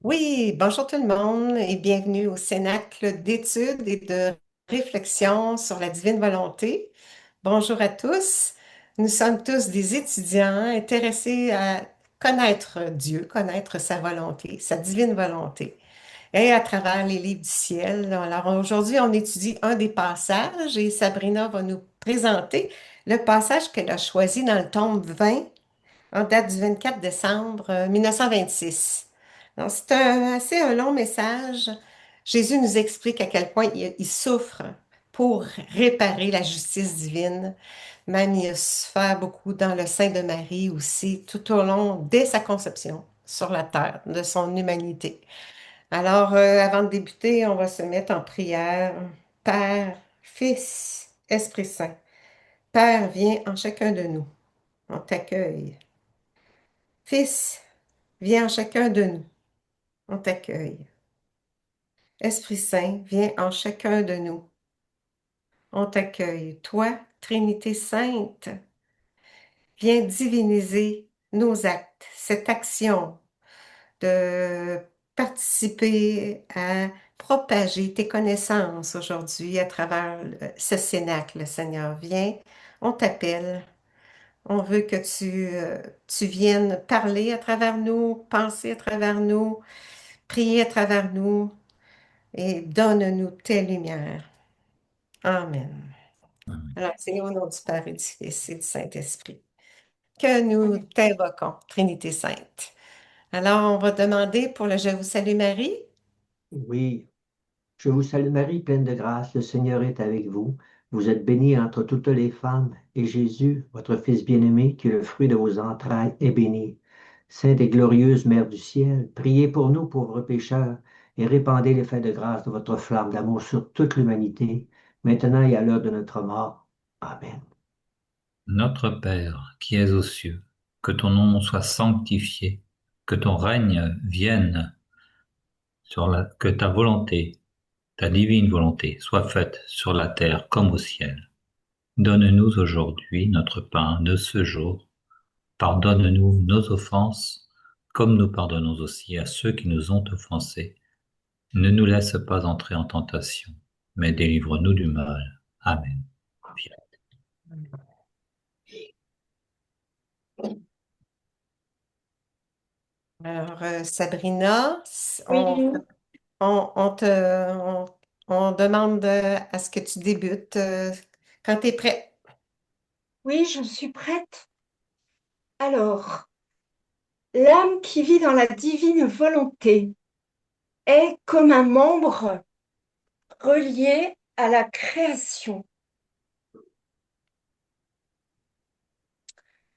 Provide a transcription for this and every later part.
Oui, bonjour tout le monde et bienvenue au Cénacle d'études et de réflexion sur la divine volonté. Bonjour à tous. Nous sommes tous des étudiants intéressés à connaître Dieu, connaître sa volonté, sa divine volonté, et à travers les livres du ciel. Alors aujourd'hui, on étudie un des passages et Sabrina va nous présenter le passage qu'elle a choisi dans le tome 20 en date du 24 décembre 1926. Donc, c'est assez un long message. Jésus nous explique à quel point il souffre pour réparer la justice divine. Même il a souffert beaucoup dans le sein de Marie aussi, tout au long, dès sa conception sur la terre, de son humanité. Alors, avant de débuter, on va se mettre en prière. Père, Fils, Esprit Saint, Père, viens en chacun de nous. On t'accueille. Fils, viens en chacun de nous. On t'accueille. Esprit Saint, viens en chacun de nous. On t'accueille. Toi, Trinité Sainte, viens diviniser nos actes, cette action de participer à propager tes connaissances aujourd'hui à travers ce cénacle, Seigneur. Viens, on t'appelle. On veut que tu viennes parler à travers nous, penser à travers nous, prier à travers nous et donne-nous tes lumières. Amen. Alors, Seigneur, au nom du Père et du Fils et du Saint-Esprit, que nous t'invoquons, Trinité Sainte. Alors, on va demander pour le Je vous salue Marie. Oui, je vous salue Marie, pleine de grâce, le Seigneur est avec vous. Vous êtes bénie entre toutes les femmes, et Jésus, votre Fils bien-aimé, qui est le fruit de vos entrailles, est béni. Sainte et glorieuse Mère du ciel, priez pour nous pauvres pécheurs, et répandez l'effet de grâce de votre flamme d'amour sur toute l'humanité, maintenant et à l'heure de notre mort. Amen. Notre Père, qui es aux cieux, que ton nom soit sanctifié, que ton règne vienne que ta volonté, ta divine volonté, soit faite sur la terre comme au ciel. Donne-nous aujourd'hui notre pain de ce jour. Pardonne-nous nos offenses, comme nous pardonnons aussi à ceux qui nous ont offensés. Ne nous laisse pas entrer en tentation, mais délivre-nous du mal. Amen. Alors, Sabrina, on, Oui, on te, on, on demande à ce que tu débutes quand tu es prêt. oui, je suis prête. Alors, l'âme qui vit dans la divine volonté est comme un membre relié à la création.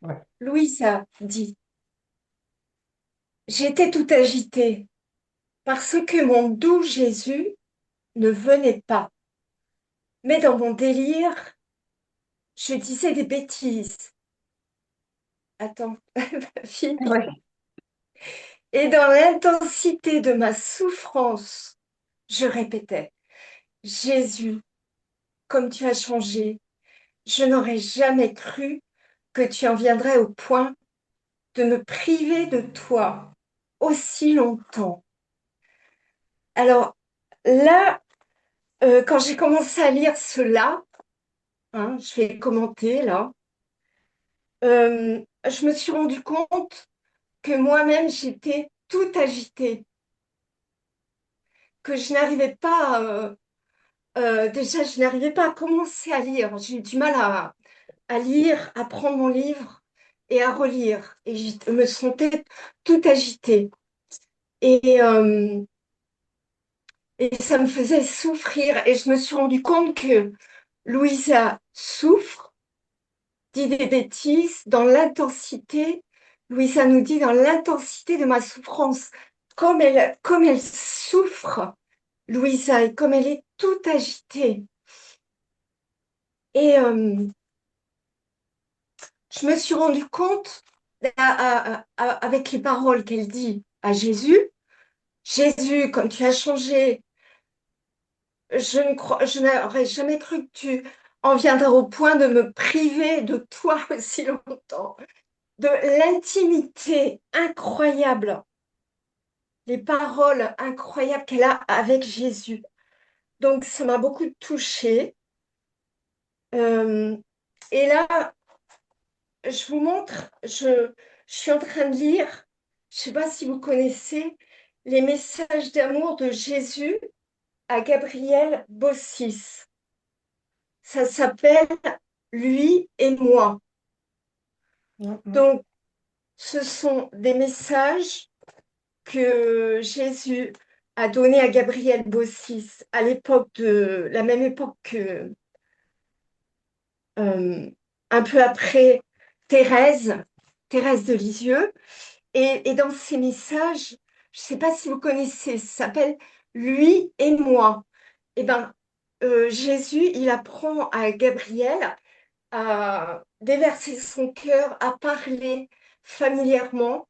Ouais. Louisa dit, j'étais tout agitée parce que mon doux Jésus ne venait pas. Mais dans mon délire, je disais des bêtises. Attends, fini. Ouais. Et dans l'intensité de ma souffrance, je répétais, Jésus, comme tu as changé, je n'aurais jamais cru que tu en viendrais au point de me priver de toi aussi longtemps. Alors là, quand j'ai commencé à lire cela, hein, je vais commenter là, je me suis rendu compte que moi-même j'étais tout agitée, que je n'arrivais pas, déjà je n'arrivais pas à commencer à lire. J'ai eu du mal à lire, à prendre mon livre et à relire. Et je me sentais tout agitée. Et, euh, et ça me faisait souffrir. Et je me suis rendu compte que Louisa souffre, dit des bêtises dans l'intensité. Louisa nous dit dans l'intensité de ma souffrance, comme elle souffre, Louisa, et comme elle est toute agitée. Et je me suis rendu compte avec les paroles qu'elle dit à Jésus, Jésus, comme tu as changé, je n'aurais jamais cru que tu en viendrais au point de me priver de toi aussi longtemps, de l'intimité incroyable les paroles incroyables qu'elle a avec Jésus. Donc, ça m'a beaucoup touchée. Euh, et là, je vous montre, je suis en train de lire, je ne sais pas si vous connaissez, les messages d'amour de Jésus à Gabriel Bossis. Ça s'appelle Lui et moi. Mhm. Donc, ce sont des messages que Jésus a donnés à Gabriel Bossis à l'époque de la même époque que euh, un peu après Thérèse, Thérèse de Lisieux. Et dans ces messages, je ne sais pas si vous connaissez, ça s'appelle Lui et moi. Eh ben, Jésus, il apprend à Gabriel à déverser son cœur, à parler familièrement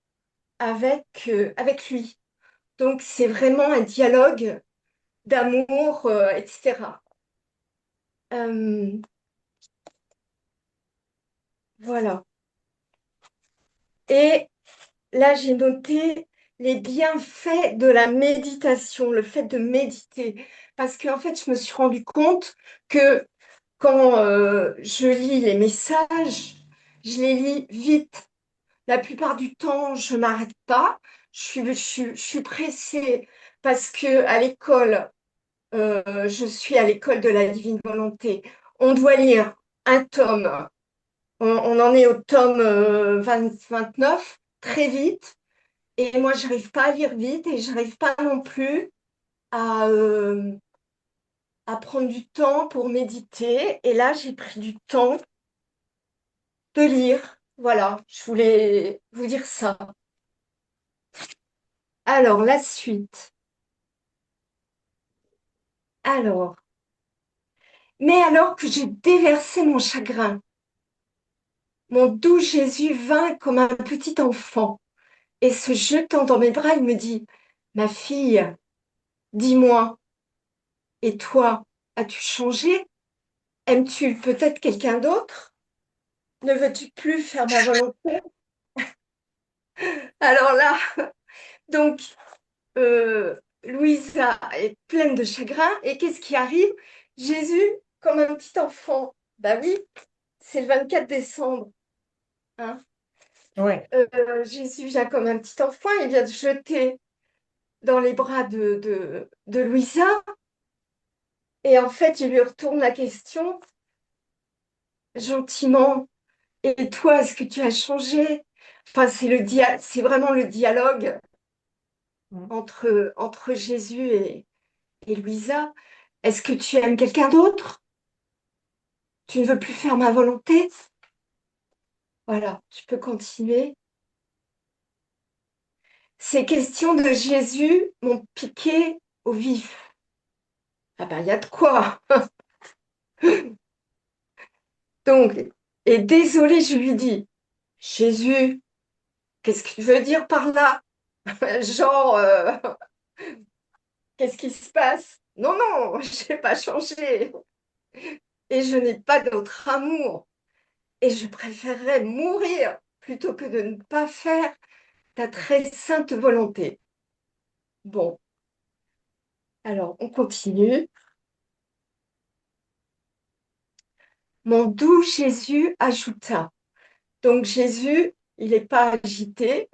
avec lui. Donc, c'est vraiment un dialogue d'amour, etc. Euh, voilà. Et là, j'ai noté les bienfaits de la méditation, le fait de méditer. Parce qu'en fait, je me suis rendu compte que quand je lis les messages, je les lis vite. La plupart du temps, je ne m'arrête pas. Je suis pressée parce que à l'école, je suis à l'école de la divine volonté. On doit lire un tome. On en est au tome 29, très vite. Et moi, je n'arrive pas à lire vite et je n'arrive pas non plus à, euh, à prendre du temps pour méditer. Et là, j'ai pris du temps de lire. Voilà, je voulais vous dire ça. Alors, la suite. Alors, mais alors que j'ai déversé mon chagrin, mon doux Jésus vint comme un petit enfant et se jetant dans mes bras, il me dit, ma fille, dis-moi, et toi, as-tu changé? Aimes-tu peut-être quelqu'un d'autre? Ne veux-tu plus faire ma volonté? Alors là, donc, Louisa est pleine de chagrin et qu'est-ce qui arrive? Jésus, comme un petit enfant, bah oui, c'est le 24 décembre, hein. Ouais. Jésus vient comme un petit enfant, il vient se jeter dans les bras de Louisa. Et en fait, il lui retourne la question gentiment. Et toi, est-ce que tu as changé? Enfin, c'est vraiment le dialogue Mhm. entre Jésus et Louisa. Est-ce que tu aimes quelqu'un d'autre? Tu ne veux plus faire ma volonté? Voilà, tu peux continuer. Ces questions de Jésus m'ont piqué au vif. Ah ben, il y a de quoi. Donc, et désolé, je lui dis, Jésus, qu'est-ce que tu veux dire par là? Genre, qu'est-ce qui se passe? Non, non, je n'ai pas changé. Et je n'ai pas d'autre amour. Et je préférerais mourir plutôt que de ne pas faire ta très sainte volonté. Bon, alors on continue. Mon doux Jésus ajouta. Donc Jésus, il n'est pas agité,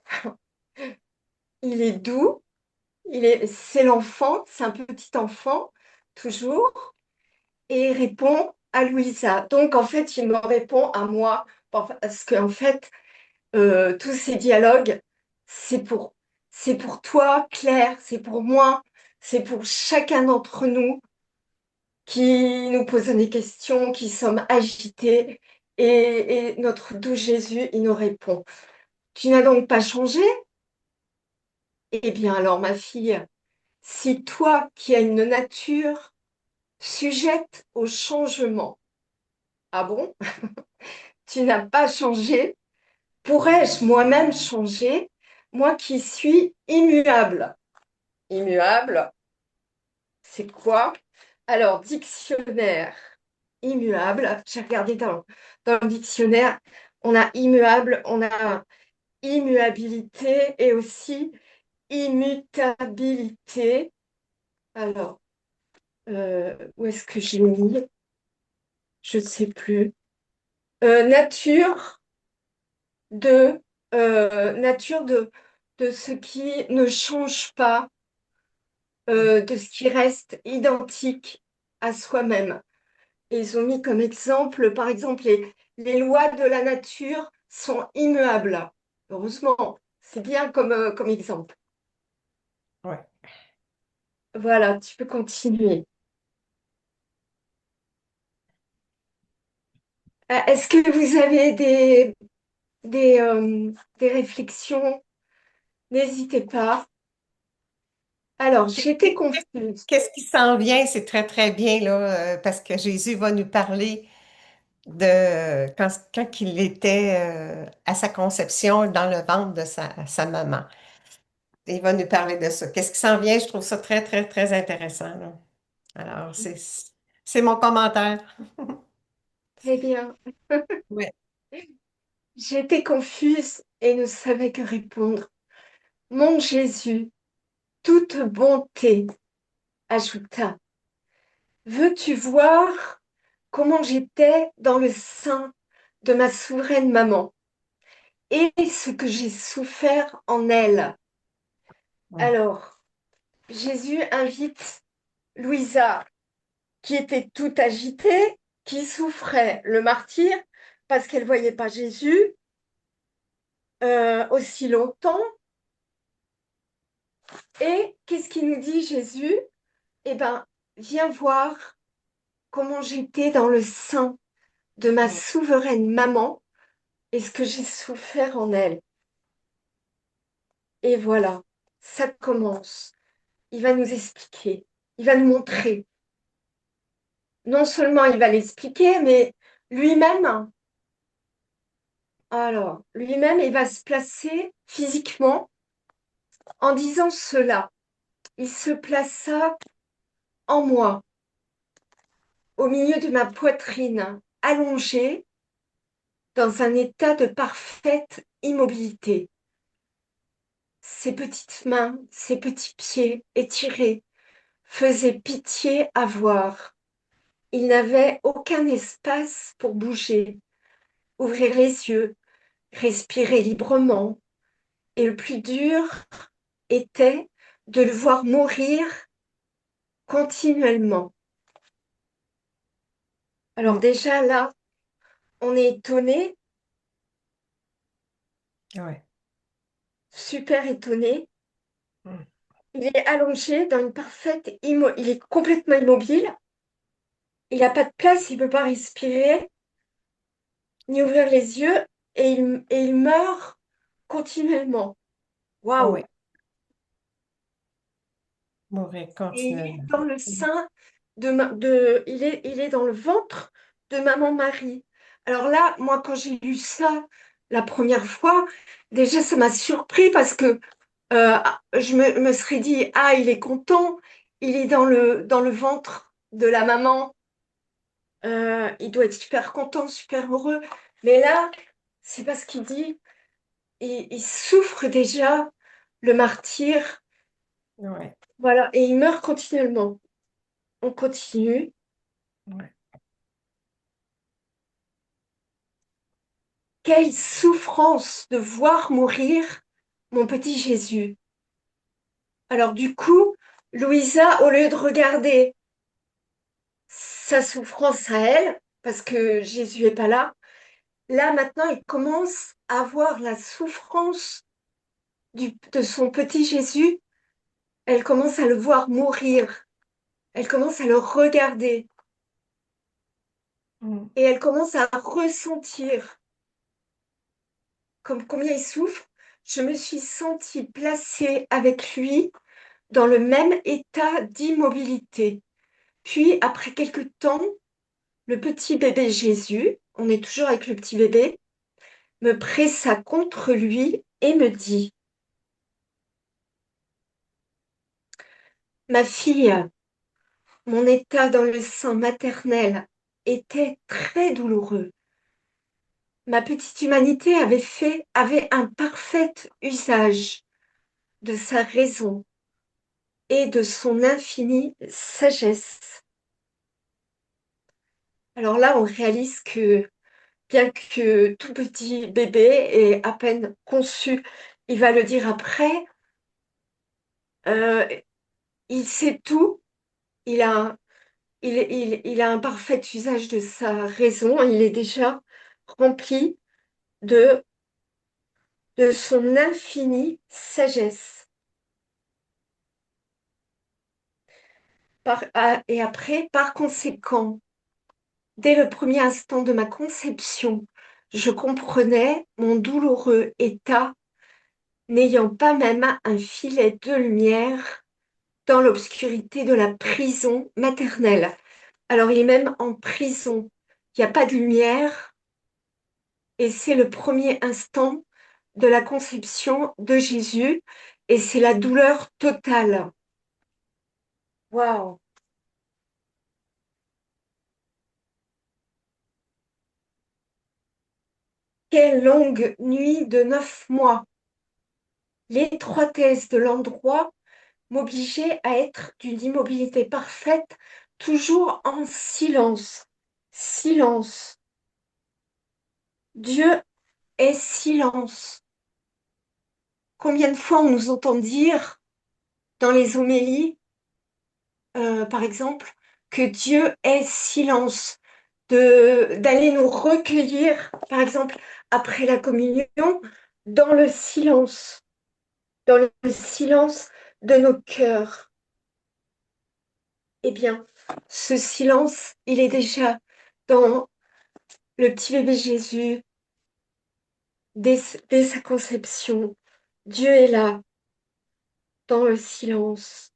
il est doux, c'est l'enfant, c'est un petit enfant, toujours, et il répond à Louisa. Donc en fait, il me répond à moi, parce qu'en fait, tous ces dialogues, c'est pour, c'est pour toi, Claire, c'est pour moi, c'est pour chacun d'entre nous qui nous posons des questions, qui sommes agités, et notre doux Jésus, il nous répond. Tu n'as donc pas changé? Eh bien alors, ma fille, si toi qui as une nature sujette au changement, ah bon, tu n'as pas changé, pourrais-je moi-même changer, moi qui suis immuable? Immuable, c'est quoi? Alors, dictionnaire, immuable, j'ai regardé dans le dictionnaire, on a immuable, on a immuabilité et aussi immutabilité. Alors, où est-ce que j'ai mis? Je ne sais plus. Nature de, nature de ce qui ne change pas, de ce qui reste identique à soi-même. Et ils ont mis comme exemple, par exemple, les lois de la nature sont immuables. Heureusement, c'est bien comme exemple. Ouais. Voilà, tu peux continuer. Est-ce que vous avez des réflexions? N'hésitez pas. Alors, j'étais confuse. Qu'est-ce qui s'en vient? C'est très, très bien, là, parce que Jésus va nous parler de quand il était à sa conception dans le ventre de sa maman. Il va nous parler de ça. Qu'est-ce qui s'en vient? Je trouve ça très, très, très intéressant, là. Alors, c'est mon commentaire. Eh bien, Oui. j'étais confuse et ne savais que répondre. Mon Jésus, toute bonté, ajouta, veux-tu voir comment j'étais dans le sein de ma souveraine maman et ce que j'ai souffert en elle? Alors, Jésus invite Louisa, qui était toute agitée, qui souffrait le martyre parce qu'elle ne voyait pas Jésus aussi longtemps. Et qu'est-ce qu'il nous dit Jésus? Eh bien, viens voir comment j'étais dans le sein de ma souveraine maman et ce que j'ai souffert en elle. Et voilà, ça commence. Il va nous expliquer, il va nous montrer. Non seulement il va l'expliquer, mais lui-même, lui-même, il va se placer physiquement en disant cela. Il se plaça en moi, au milieu de ma poitrine, allongée dans un état de parfaite immobilité. Ses petites mains, ses petits pieds étirés faisaient pitié à voir. Il n'avait aucun espace pour bouger, ouvrir les yeux, respirer librement. Et le plus dur était de le voir mourir continuellement. Alors Mm. déjà là, on est étonné, Ouais. super étonné. Mm. Il est allongé dans une parfaite il est complètement immobile. Il n'a pas de place, il ne peut pas respirer, ni ouvrir les yeux, et il meurt continuellement. Ah Waouh! oui, mourir Et il est continuellement. dans le sein il est dans le ventre de maman Marie. Alors là, moi, quand j'ai lu ça la première fois, déjà, ça m'a surpris parce que me serais dit, ah, il est content, il est dans le ventre de la maman, il doit être super content, super heureux. Mais là, c'est pas ce qu'il dit. Il souffre déjà le martyr, Ouais. voilà, et il meurt continuellement. On continue. Ouais. Quelle souffrance de voir mourir mon petit Jésus. Alors du coup, Louisa, au lieu de regarder sa souffrance à elle, parce que Jésus n'est pas là, là maintenant, elle commence à voir la souffrance de son petit Jésus. Elle commence à le voir mourir. Elle commence à le regarder Mm. et elle commence à ressentir comme combien il souffre. Je me suis sentie placée avec lui dans le même état d'immobilité. Puis, après quelque temps, le petit bébé Jésus, on est toujours avec le petit bébé, me pressa contre lui et me dit, ma fille, mon état dans le sein maternel était très douloureux. Ma petite humanité avait un parfait usage de sa raison et de son infinie sagesse. Alors là, on réalise que bien que tout petit bébé est à peine conçu, il va le dire après, euh, il sait tout, il a, il a un parfait usage de sa raison, il est déjà rempli de, de son infinie sagesse. Et après, par conséquent, dès le premier instant de ma conception, je comprenais mon douloureux état, n'ayant pas même un filet de lumière dans l'obscurité de la prison maternelle. Alors, il est même en prison. Il n'y a pas de lumière et c'est le premier instant de la conception de Jésus et c'est la douleur totale. Waouh! Quelle longue nuit de 9 mois! L'étroitesse de l'endroit m'obligeait à être d'une immobilité parfaite, toujours en silence. Silence. Dieu est silence. Combien de fois on nous entend dire dans les homélies, par exemple, que Dieu est silence, d'aller nous recueillir, par exemple, après la communion, dans le silence, dans le silence de nos cœurs. Eh bien, ce silence, il est déjà dans le petit bébé Jésus, dès sa conception. Dieu est là, dans le silence.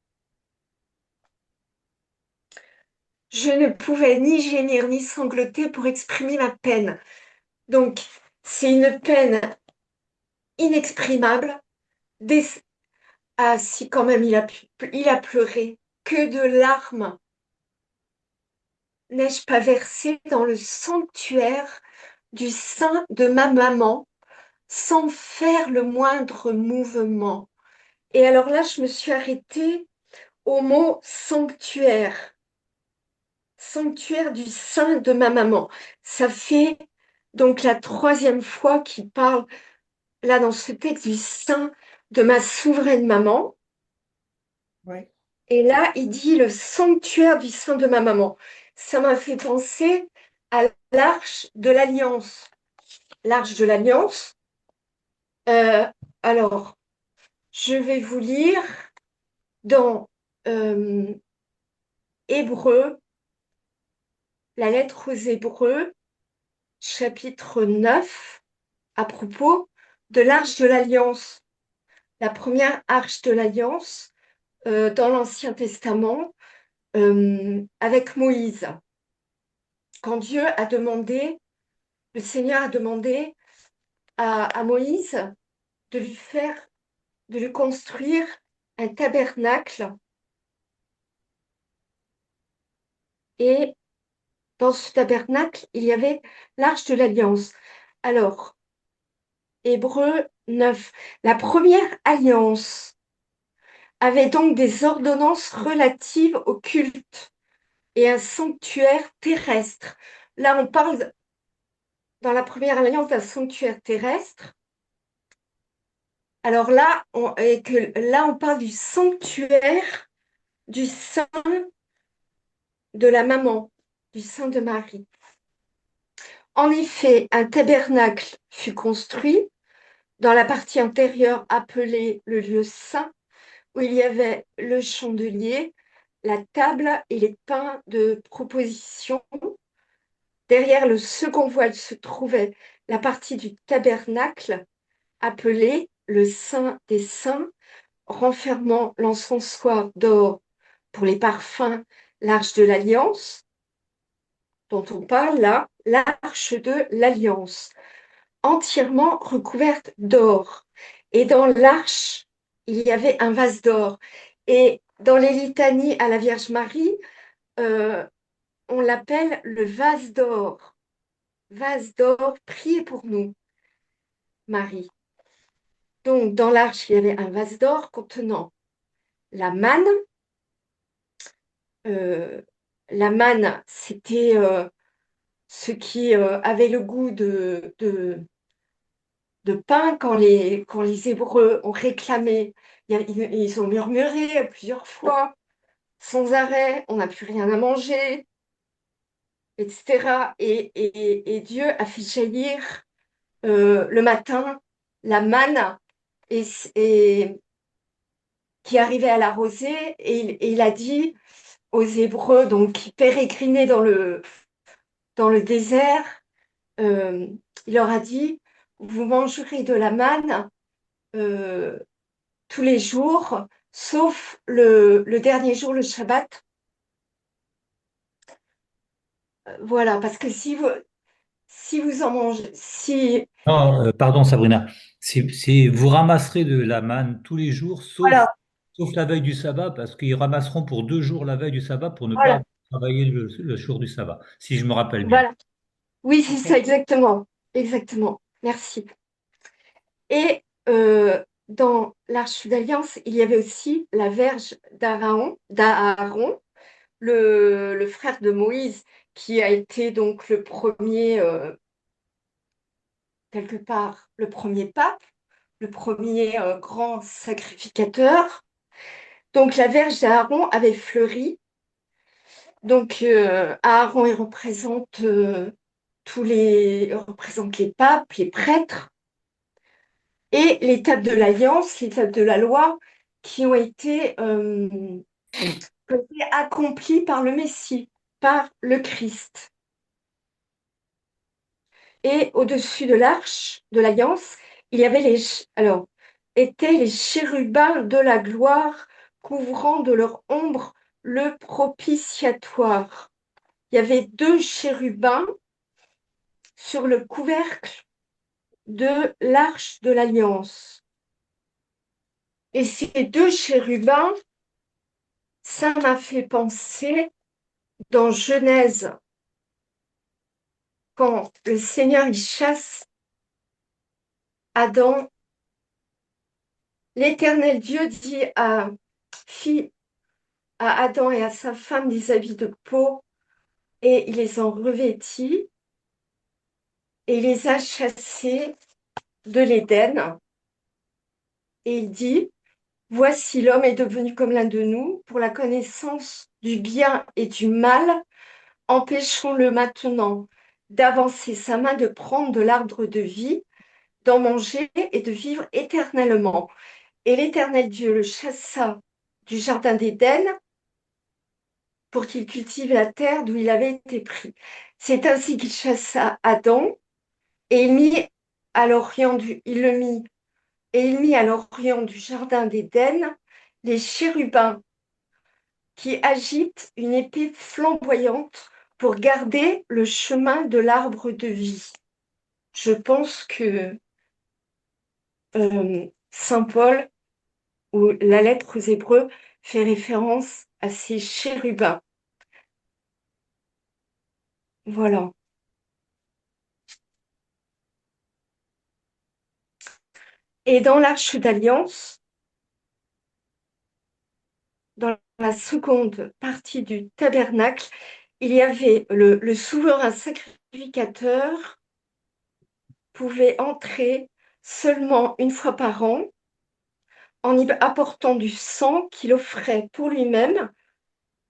Je ne pouvais ni gémir ni sangloter pour exprimer ma peine. Donc, c'est une peine inexprimable. Ah, si quand même il a pleuré. Que de larmes n'ai-je pas versé dans le sanctuaire du sein de ma maman sans faire le moindre mouvement. Et alors là, je me suis arrêtée au mot sanctuaire. Sanctuaire du sein de ma maman. Ça fait donc la troisième fois qu'il parle, là, dans ce texte, du sein de ma souveraine maman. Oui. Et là, il dit le sanctuaire du sein de ma maman. Ça m'a fait penser à l'arche de l'Alliance. L'arche de l'Alliance. Euh, alors, je vais vous lire dans Hébreux, la lettre aux Hébreux, chapitre 9, à propos de l'arche de l'Alliance. La première arche de l'Alliance dans l'Ancien Testament avec Moïse. Quand le Seigneur a demandé à Moïse de lui construire un tabernacle. Et dans ce tabernacle, il y avait l'arche de l'Alliance. Alors, Hébreux 9, la première alliance avait donc des ordonnances relatives au culte et un sanctuaire terrestre. Là, on parle dans la première alliance d'un sanctuaire terrestre. Alors là, on parle du sanctuaire du sein de la maman, du sein de Marie. En effet, un tabernacle fut construit dans la partie antérieure appelée le lieu saint, où il y avait le chandelier, la table et les pains de proposition. Derrière le second voile se trouvait la partie du tabernacle appelée le Saint des Saints, renfermant l'encensoir d'or pour les parfums, l'arche de l'Alliance, dont on parle là, l'arche de l'Alliance, entièrement recouverte d'or. Et dans l'arche, il y avait un vase d'or. Et dans les litanies à la Vierge Marie, on l'appelle le vase d'or. Vase d'or, priez pour nous, Marie. Donc, dans l'arche, il y avait un vase d'or contenant la manne. Euh, la manne, c'était ce qui avait le goût de pain quand les Hébreux ont réclamé. Ils ont murmuré plusieurs fois, sans arrêt, on n'a plus rien à manger, etc. Et Dieu a fait jaillir le matin la manne et, et qui arrivait à la rosée, et il a dit aux Hébreux, donc qui pérégrinaient dans le désert, euh, il leur a dit, vous mangerez de la manne euh, tous les jours, sauf le dernier jour, le Shabbat. Voilà, parce que si vous en mangez, si, Non, pardon Sabrina, vous ramasserez de la manne tous les jours, voilà, sauf la veille du sabbat, parce qu'ils ramasseront pour 2 jours la veille du sabbat pour ne pas voilà, travailler le jour du sabbat, si je me rappelle bien. voilà. Oui, c'est ça, OK. exactement. Exactement. Merci. Et dans l'Arche d'Alliance, il y avait aussi la verge d'Aaron, le frère de Moïse, qui a été donc le premier, quelque part, le premier pape, le premier grand sacrificateur. Donc la verge d'Aaron avait fleuri. Donc Aaron, il représente les papes, les prêtres, et les tables de l'Alliance, les tables de la loi, qui ont été accomplies par le Messie, par le Christ. Et au-dessus de l'arche de l'Alliance, il y avait alors, étaient les chérubins de la gloire, couvrant de leur ombre le propitiatoire. Il y avait deux chérubins sur le couvercle de l'arche de l'Alliance. Et ces deux chérubins, ça m'a fait penser dans Genèse, quand le Seigneur il chasse Adam, l'Éternel Dieu dit à Adam et à sa femme des habits de peau, et il les en revêtit et il les a chassés de l'Éden. Et il dit, voici l'homme est devenu comme l'un de nous pour la connaissance du bien et du mal. Empêchons-le maintenant d'avancer sa main, de prendre de l'arbre de vie, d'en manger et de vivre éternellement. Et l'Éternel Dieu le chassa du jardin d'Éden pour qu'il cultive la terre d'où il avait été pris. C'est ainsi qu'il chassa Adam et il le mit et il mit à l'orient du jardin d'Éden les chérubins qui agitent une épée flamboyante pour garder le chemin de l'arbre de vie. Je pense que Saint Paul ou la lettre aux Hébreux fait référence à ces chérubins. Voilà. Et dans l'Arche d'Alliance, dans la seconde partie du tabernacle, il y avait le souverain sacrificateur pouvait entrer seulement une fois par an en y apportant du sang qu'il offrait pour lui-même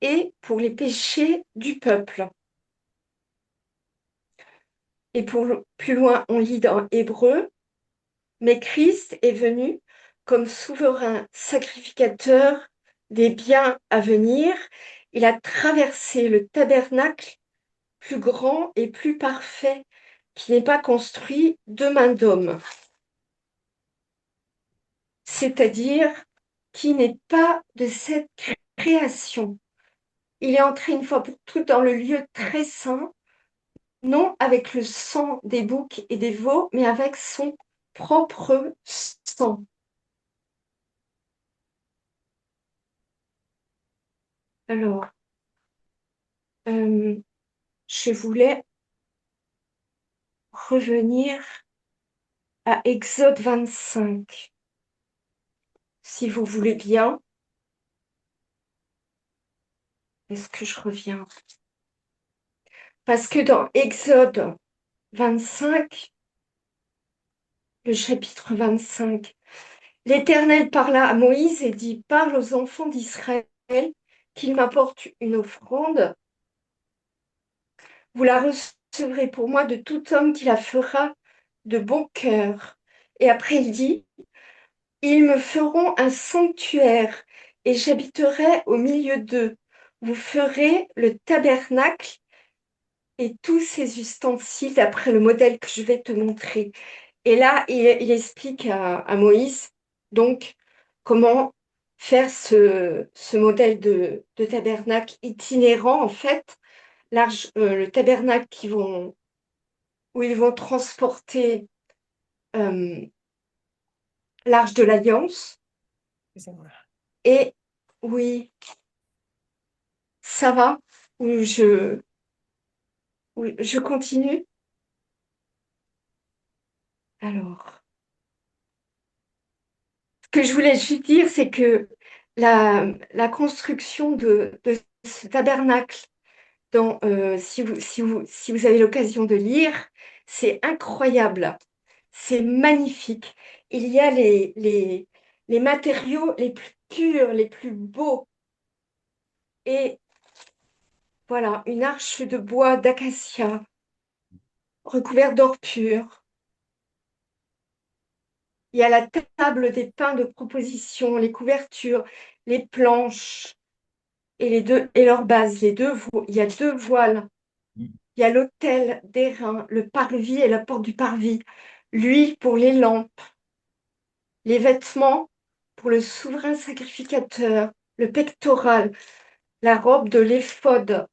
et pour les péchés du peuple. Et plus loin, on lit dans Hébreu, mais Christ est venu comme souverain sacrificateur des biens à venir. Il a traversé le tabernacle plus grand et plus parfait qui n'est pas construit de main d'homme, c'est-à-dire qui n'est pas de cette création. Il est entré une fois pour toutes dans le lieu très saint, non avec le sang des boucs et des veaux, mais avec son propre sang. Alors, je voulais revenir à Exode 25. si vous voulez bien. Est-ce que je reviens? Parce que dans Exode 25, le chapitre 25, l'Éternel parla à Moïse et dit, parle aux enfants d'Israël qu'ils m'apportent une offrande. Vous la recevrez pour moi de tout homme qui la fera de bon cœur. Et après, il dit, ils me feront un sanctuaire et j'habiterai au milieu d'eux. Vous ferez le tabernacle et tous ses ustensiles d'après le modèle que je vais te montrer. Et là, il explique à Moïse, donc, comment faire ce modèle de tabernacle itinérant, en fait, le tabernacle où ils vont transporter euh, l'arche de l'Alliance. Excusez-moi. Et oui, ça va, ou je continue. Alors, ce que je voulais juste dire, c'est que la construction de ce tabernacle, si vous avez l'occasion de lire, c'est incroyable, c'est magnifique. Il y a les matériaux les plus purs, les plus beaux. Et voilà, une arche de bois d'acacia recouverte d'or pur. Il y a la table des pains de proposition, les couvertures, les planches et leurs bases. Il y a deux voiles. Il y a l'autel d'airain, le parvis et la porte du parvis, l'huile pour les lampes, les vêtements pour le souverain sacrificateur, le pectoral, la robe de l'éphod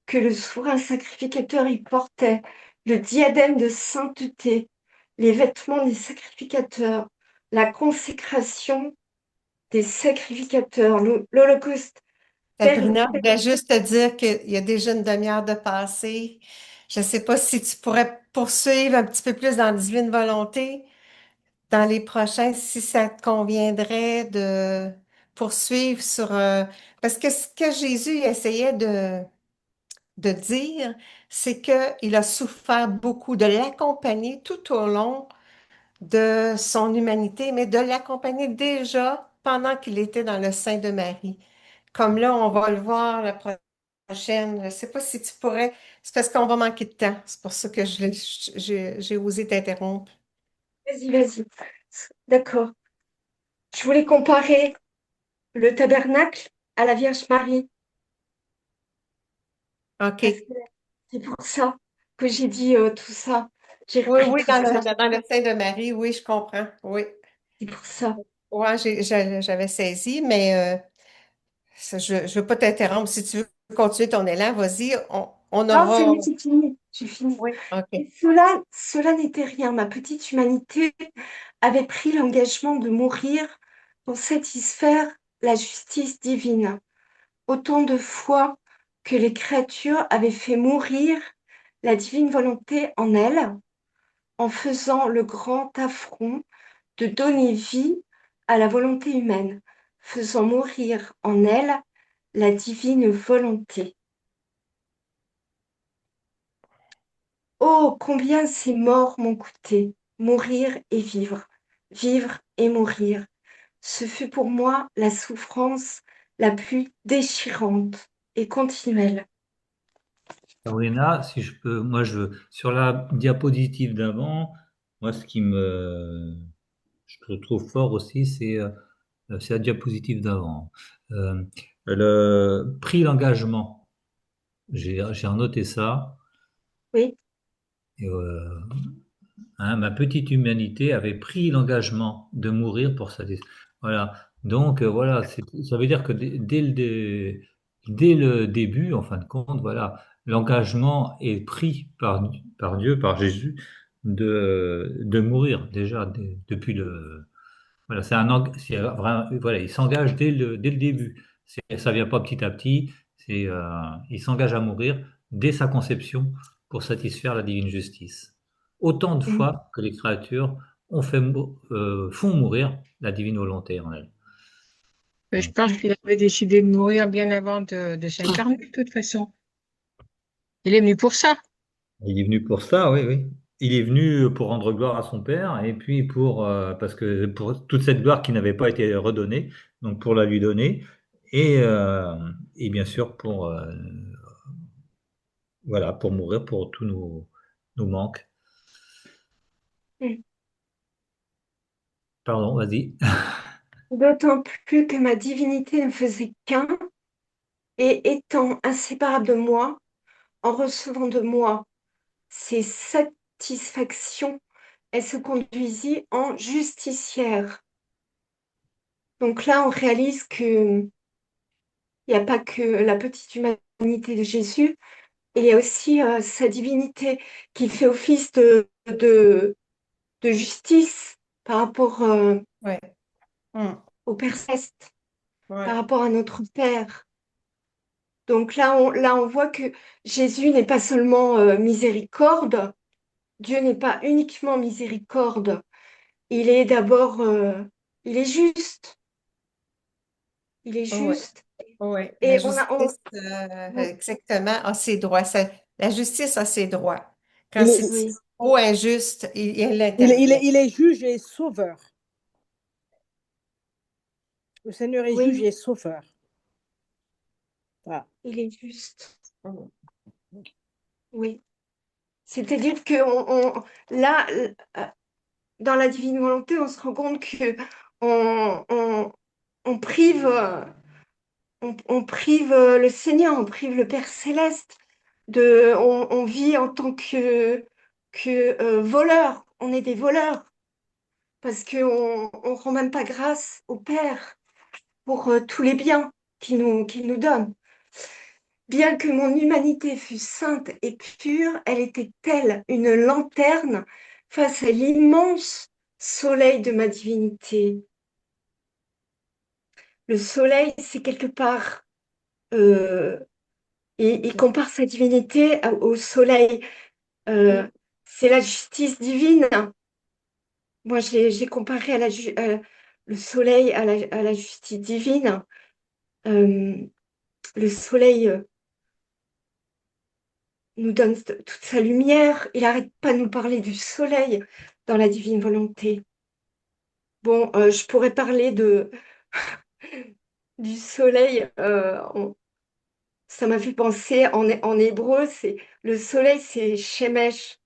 que le souverain sacrificateur y portait, le diadème de sainteté, les vêtements des sacrificateurs, la consécration des sacrificateurs, l'holocauste Sabrina, je voulais juste te dire qu'il y a déjà une demi-heure de passé. Je ne sais pas si tu pourrais poursuivre un petit peu plus dans la divine volonté dans les prochains, si ça te conviendrait de poursuivre sur... parce que ce que Jésus essayait de dire, c'est qu'il a souffert beaucoup de l'accompagner tout au long de son humanité, mais de l'accompagner déjà pendant qu'il était dans le sein de Marie. Comme là, on va le voir la prochaine. Je ne sais pas si tu pourrais. C'est parce qu'on va manquer de temps. C'est pour ça que j'ai osé t'interrompre. Vas-y, vas-y. D'accord. Je voulais comparer le tabernacle à la Vierge Marie, parce OK. que c'est pour ça que j'ai dit tout ça. J'ai Oui, repris oui, tout ça. dans le sein de Marie, oui, je comprends. Oui. C'est pour ça. Ouais, j'avais saisi, mais je ne veux pas t'interrompre. Si tu veux continuer ton élan, vas-y. On Non, ça aura. y est, c'est fini. J'ai fini. Oui, OK. Et cela n'était rien. Ma petite humanité avait pris l'engagement de mourir pour satisfaire la justice divine. Autant de fois que les créatures avaient fait mourir la divine volonté en elles, en faisant le grand affront de donner vie à la volonté humaine, faisant mourir en elle la divine volonté. Oh, combien ces morts m'ont coûté, mourir et vivre, vivre et mourir. Ce fut pour moi la souffrance la plus déchirante et continuelle. Sabrina, si je peux, moi sur la diapositive d'avant, moi ce qui je trouve fort aussi, c'est la diapositive d'avant. Euh, le prix l'engagement, j'ai annoté ça. Oui, Et, hein, ma petite humanité avait pris l'engagement de mourir pour ça. Voilà. Donc voilà, ça veut dire que dès le début, en fin de compte, voilà, l'engagement est pris par Dieu, par Jésus, de mourir déjà depuis le. Voilà, c'est vraiment, voilà, il s'engage dès le début. Ça vient pas petit à petit. Il s'engage à mourir dès sa conception pour satisfaire la divine justice. Autant de mm, fois que les créatures font mourir la divine volonté en elle. Mais je pense qu'il avait décidé de mourir bien avant de s'incarner, de toute façon. Il est venu pour ça. Il est venu pour ça, oui, oui. Il est venu pour rendre gloire à son Père et puis parce que pour toute cette gloire qui n'avait pas été redonnée, donc pour la lui donner et, euh, et bien sûr voilà, pour mourir pour tous nos manques. Mm. Pardon, vas-y. D'autant plus que ma divinité ne faisait qu'un, et étant inséparable de moi, en recevant de moi ses satisfactions, elle se conduisit en justicière. Donc là, on réalise que il n'y a pas que la petite humanité de Jésus, il y a aussi sa divinité qui fait office de justice par rapport Ouais. Hmm. au Père Céleste, par Ouais. rapport à notre Père. Donc là, on voit que Jésus n'est pas seulement miséricorde, Dieu n'est pas uniquement miséricorde, il est d'abord, il est juste, il est Ouais. juste. Ouais. La Et on a, justice, on- exactement, a ses droits. La justice a ses droits. Quand Il est, c'est oui, trop injuste, il il intervient. est, il est juge et sauveur. Le Seigneur est juge oui, et sauveur. Voilà. il est juste, Hmm. oui. C'est-à-dire que là, dans la divine volonté, on se rend compte que on, on, on prive, on prive le Seigneur, on prive le Père Céleste. On vit en tant que voleurs. On est des voleurs parce qu'on ne rend même pas grâce au Père pour tous les biens qu'il nous donne. Bien que mon humanité fût sainte et pure, elle était telle une lanterne face à l'immense soleil de ma divinité. Le soleil, c'est quelque part, euh, il compare sa divinité au soleil. Euh, c'est la justice divine. Moi, j'ai comparé le soleil à la justice divine. Euh, le soleil nous donne toute sa lumière. Il n'arrête pas de nous parler du soleil dans la divine volonté. Bon, je pourrais parler du soleil. Ça m'a fait penser en hébreu, le soleil, c'est Shemesh.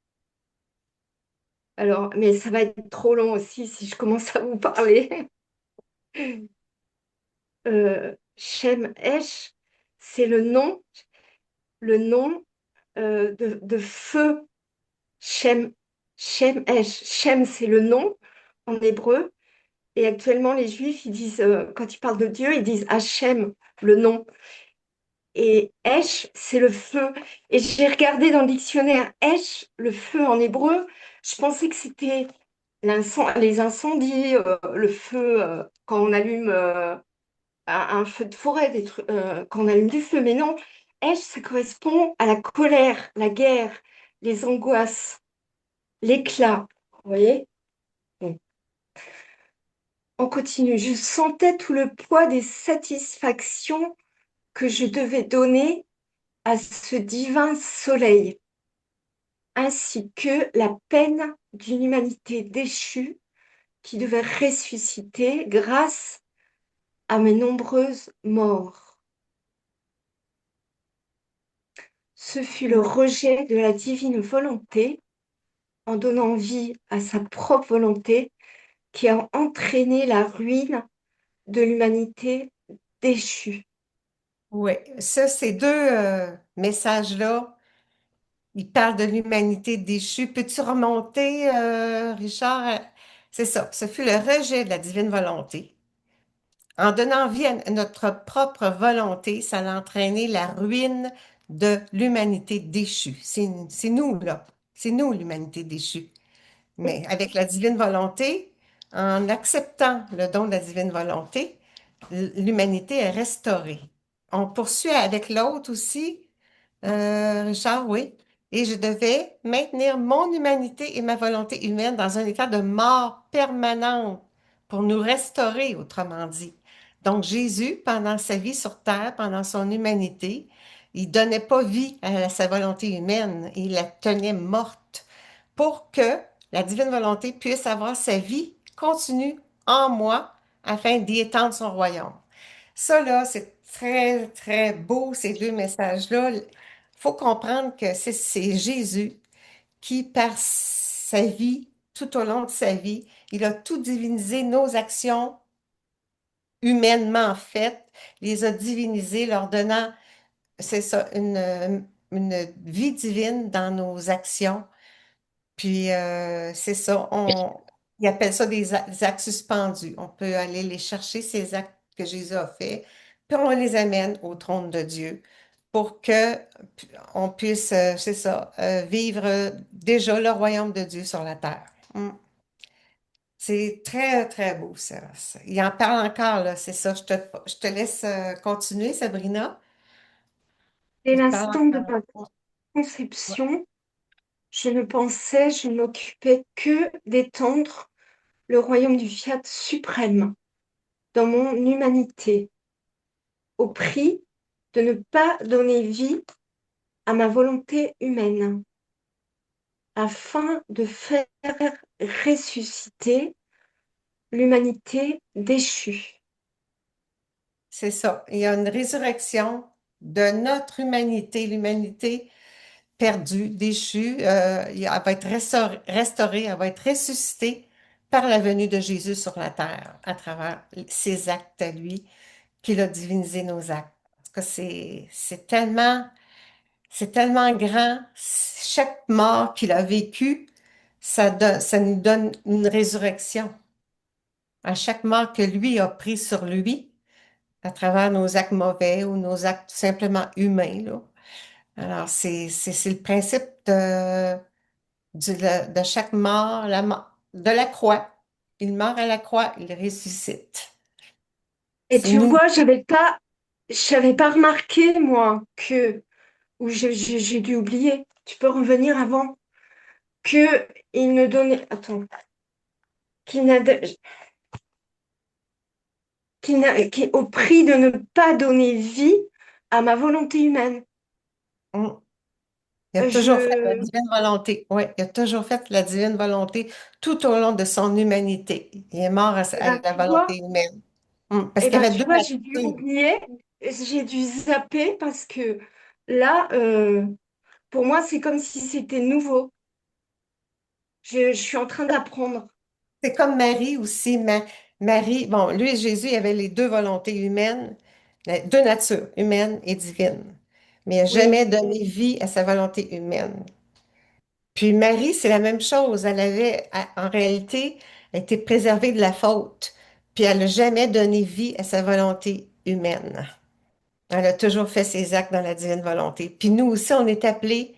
Alors, mais ça va être trop long aussi si je commence à vous parler. Shem-Esh, c'est le nom de feu. Shem, Shem-Esh. Shem, c'est le nom en hébreu. Et actuellement, les Juifs, ils disent, quand ils parlent de Dieu, ils disent Hachem, le nom. Et Esh, c'est le feu. Et j'ai regardé dans le dictionnaire Esh, le feu en hébreu. Je pensais que c'était les incendies, le feu quand on allume un feu de forêt, quand on allume du feu. Mais non, Esh, ça correspond à la colère, la guerre, les angoisses, l'éclat. Vous voyez? Bon. On continue. Je sentais tout le poids des satisfactions que je devais donner à ce divin soleil, ainsi que la peine d'une humanité déchue qui devait ressusciter grâce à mes nombreuses morts. Ce fut le rejet de la divine volonté en donnant vie à sa propre volonté qui a entraîné la ruine de l'humanité déchue. Oui, ça, ces deux messages-là, ils parlent de l'humanité déchue. Peux-tu remonter, Richard? C'est ça, ce fut le rejet de la divine volonté. En donnant vie à notre propre volonté, ça a entraîné la ruine de l'humanité déchue. C'est nous, là. C'est nous, l'humanité déchue. Mais avec la divine volonté, en acceptant le don de la divine volonté, l'humanité est restaurée. On poursuit avec l'autre aussi, Richard, oui. Et je devais maintenir mon humanité et ma volonté humaine dans un état de mort permanente pour nous restaurer, autrement dit. Donc Jésus, pendant sa vie sur terre, pendant son humanité, il donnait pas vie à sa volonté humaine, il la tenait morte pour que la divine volonté puisse avoir sa vie continue en moi afin d'y étendre son royaume. Ça, là, c'est très, très beau, ces deux messages-là. Il faut comprendre que c'est Jésus qui, par sa vie, tout au long de sa vie, il a tout divinisé nos actions humainement faites, les a divinisées, leur donnant, c'est ça, une vie divine dans nos actions. Puis, c'est ça, ils appellent ça des actes suspendus. On peut aller les chercher, ces actes que Jésus a faits, puis on les amène au trône de Dieu pour que on puisse, c'est ça, vivre déjà le royaume de Dieu sur la terre. Mm. C'est très, très beau, ça. Il en parle encore, là, c'est ça. Je te laisse continuer, Sabrina. Dès Il parle l'instant de ma encore. Ouais. conception, je m'occupais que d'étendre le royaume du Fiat suprême dans mon humanité, au prix de ne pas donner vie à ma volonté humaine, afin de faire ressusciter l'humanité déchue. C'est ça. Il y a une résurrection de notre humanité, l'humanité perdue, déchue. Elle va être restaurée, elle va être ressuscitée par la venue de Jésus sur la terre, à travers ses actes à lui, qu'il a divinisé nos actes. En tout cas, c'est tellement grand. Chaque mort qu'il a vécue, ça nous donne une résurrection. À chaque mort que lui a pris sur lui, à travers nos actes mauvais ou nos actes simplement humains, là. Alors, c'est le principe de chaque mort, de la croix. Il meurt à la croix, il ressuscite. Et C'est tu nous. vois, j'avais pas remarqué, moi, ou j'ai dû oublier. Tu peux revenir avant que il ne donnait, attends, qu'il n'a, au prix de ne pas donner vie à ma volonté humaine. Mm. Il a toujours fait la Je, divine volonté. Oui, il a toujours fait la divine volonté tout au long de son humanité. Il est mort eh à ben, la tu vois, volonté humaine. Parce qu'il y avait deux j'ai dû natures. oublier, j'ai dû zapper parce que là, pour moi, c'est comme si c'était nouveau. Je suis en train d'apprendre. C'est comme Marie aussi. Marie, bon, lui et Jésus, il avait les deux volontés humaines, deux natures, humaine et divine. Mais il n'a Oui. jamais donné vie à sa volonté humaine. Puis Marie, c'est la même chose. Elle avait, en réalité, été préservée de la faute. Puis elle n'a jamais donné vie à sa volonté humaine. Elle a toujours fait ses actes dans la divine volonté. Puis nous aussi, on est appelés,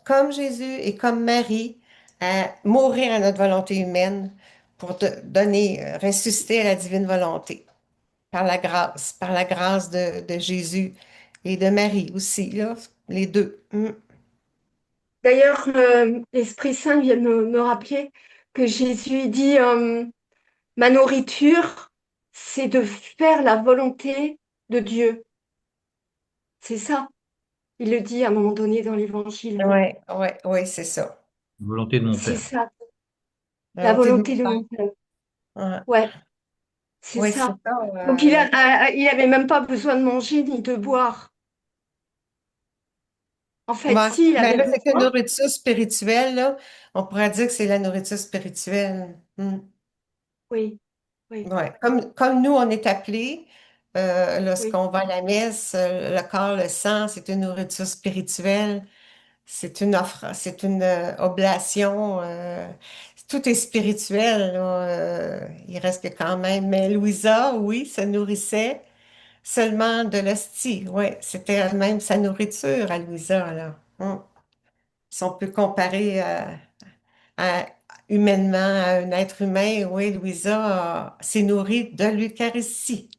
comme Jésus et comme Marie, à mourir à notre volonté humaine pour donner, ressusciter à la divine volonté, par la grâce de Jésus et de Marie aussi, là, les deux. D'ailleurs, l'Esprit Saint vient de me rappeler que Jésus dit, ma nourriture, c'est de faire la volonté de Dieu. C'est ça. Il le dit à un moment donné dans l'Évangile. Oui, oui, oui, c'est ça. Volonté de mon C'est Père. ça, La la volonté de volonté mon de Père. mon Père. Ouais. Ouais, c'est Oui, c'est ça. ça. Donc il avait même pas besoin de manger ni de boire. En fait, Bon, si, il ben avait là, c'est une besoin. nourriture spirituelle, là. On pourrait dire que c'est la nourriture spirituelle. Oui, oui, Ouais. Comme nous, on est appelés, oui. lorsqu'on va à la messe, le corps, le sang, c'est une nourriture spirituelle. C'est une offre, c'est une oblation. Tout est spirituel, là. Il reste que quand même. Mais Louisa, oui, se nourrissait seulement de l'hostie. Oui, c'était elle-même sa nourriture à Louisa, là. Si on peut comparer à- humainement à un être humain, oui, Louisa s'est nourrie de l'Eucharistie.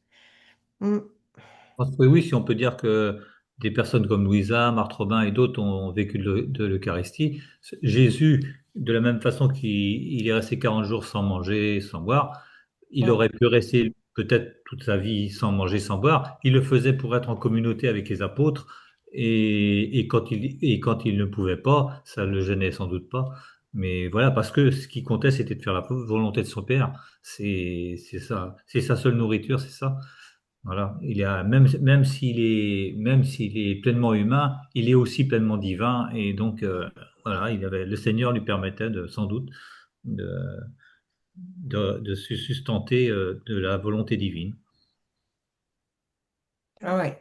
Hum. Je pense que oui, si on peut dire que des personnes comme Louisa, Marthe Robin et d'autres ont vécu de l'Eucharistie, Jésus, de la même façon qu'il est resté 40 jours sans manger, sans boire, il Hum. aurait pu rester peut-être toute sa vie sans manger, sans boire. Il le faisait pour être en communauté avec les apôtres. Et quand il ne pouvait pas, ça le gênait sans doute pas. Mais voilà, parce que ce qui comptait, c'était de faire la volonté de son Père. C'est ça. C'est sa seule nourriture, c'est ça. Voilà. Même s'il est pleinement humain, il est aussi pleinement divin. Et donc, voilà, le Seigneur lui permettait sans doute de, de se sustenter de la volonté divine. Ah ouais.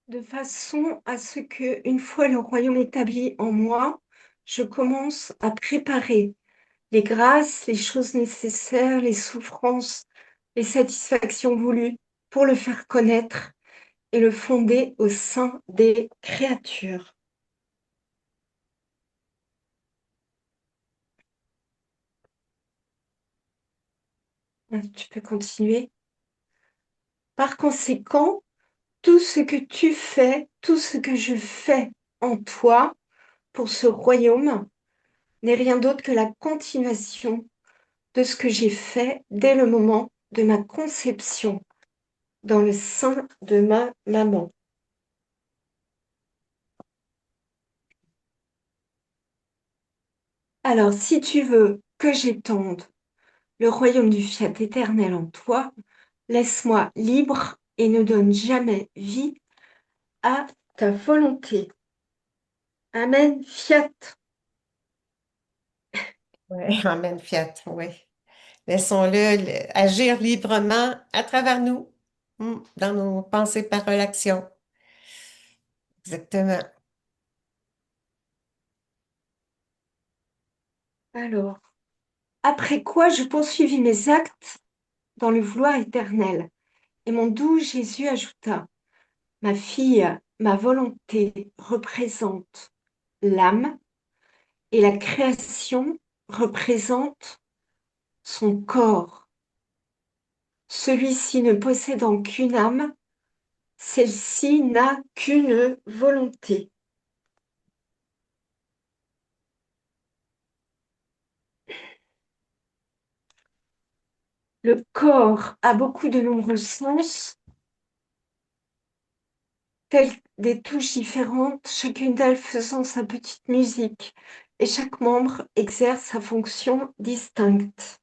De façon à ce que, une fois le royaume établi en moi, je commence à préparer les grâces, les choses nécessaires, les souffrances, les satisfactions voulues pour le faire connaître et le fonder au sein des créatures. Tu peux continuer. Par conséquent, tout ce que tu fais, tout ce que je fais en toi pour ce royaume n'est rien d'autre que la continuation de ce que j'ai fait dès le moment de ma conception dans le sein de ma maman. Alors, si tu veux que j'étende le royaume du fiat éternel en toi, laisse-moi libre et ne donne jamais vie à ta volonté. Amen, fiat. Ouais, amen, fiat, oui. Laissons-le agir librement à travers nous, dans nos pensées, paroles, actions. Exactement. Alors, après quoi je poursuivis mes actes dans le vouloir éternel. Et mon doux Jésus ajouta, ma fille, ma volonté représente l'âme et la création représente son corps. Celui-ci ne possédant qu'une âme, celle-ci n'a qu'une volonté. Le corps a beaucoup de nombreux sens, tels des touches différentes, chacune d'elles faisant sa petite musique, et chaque membre exerce sa fonction distincte.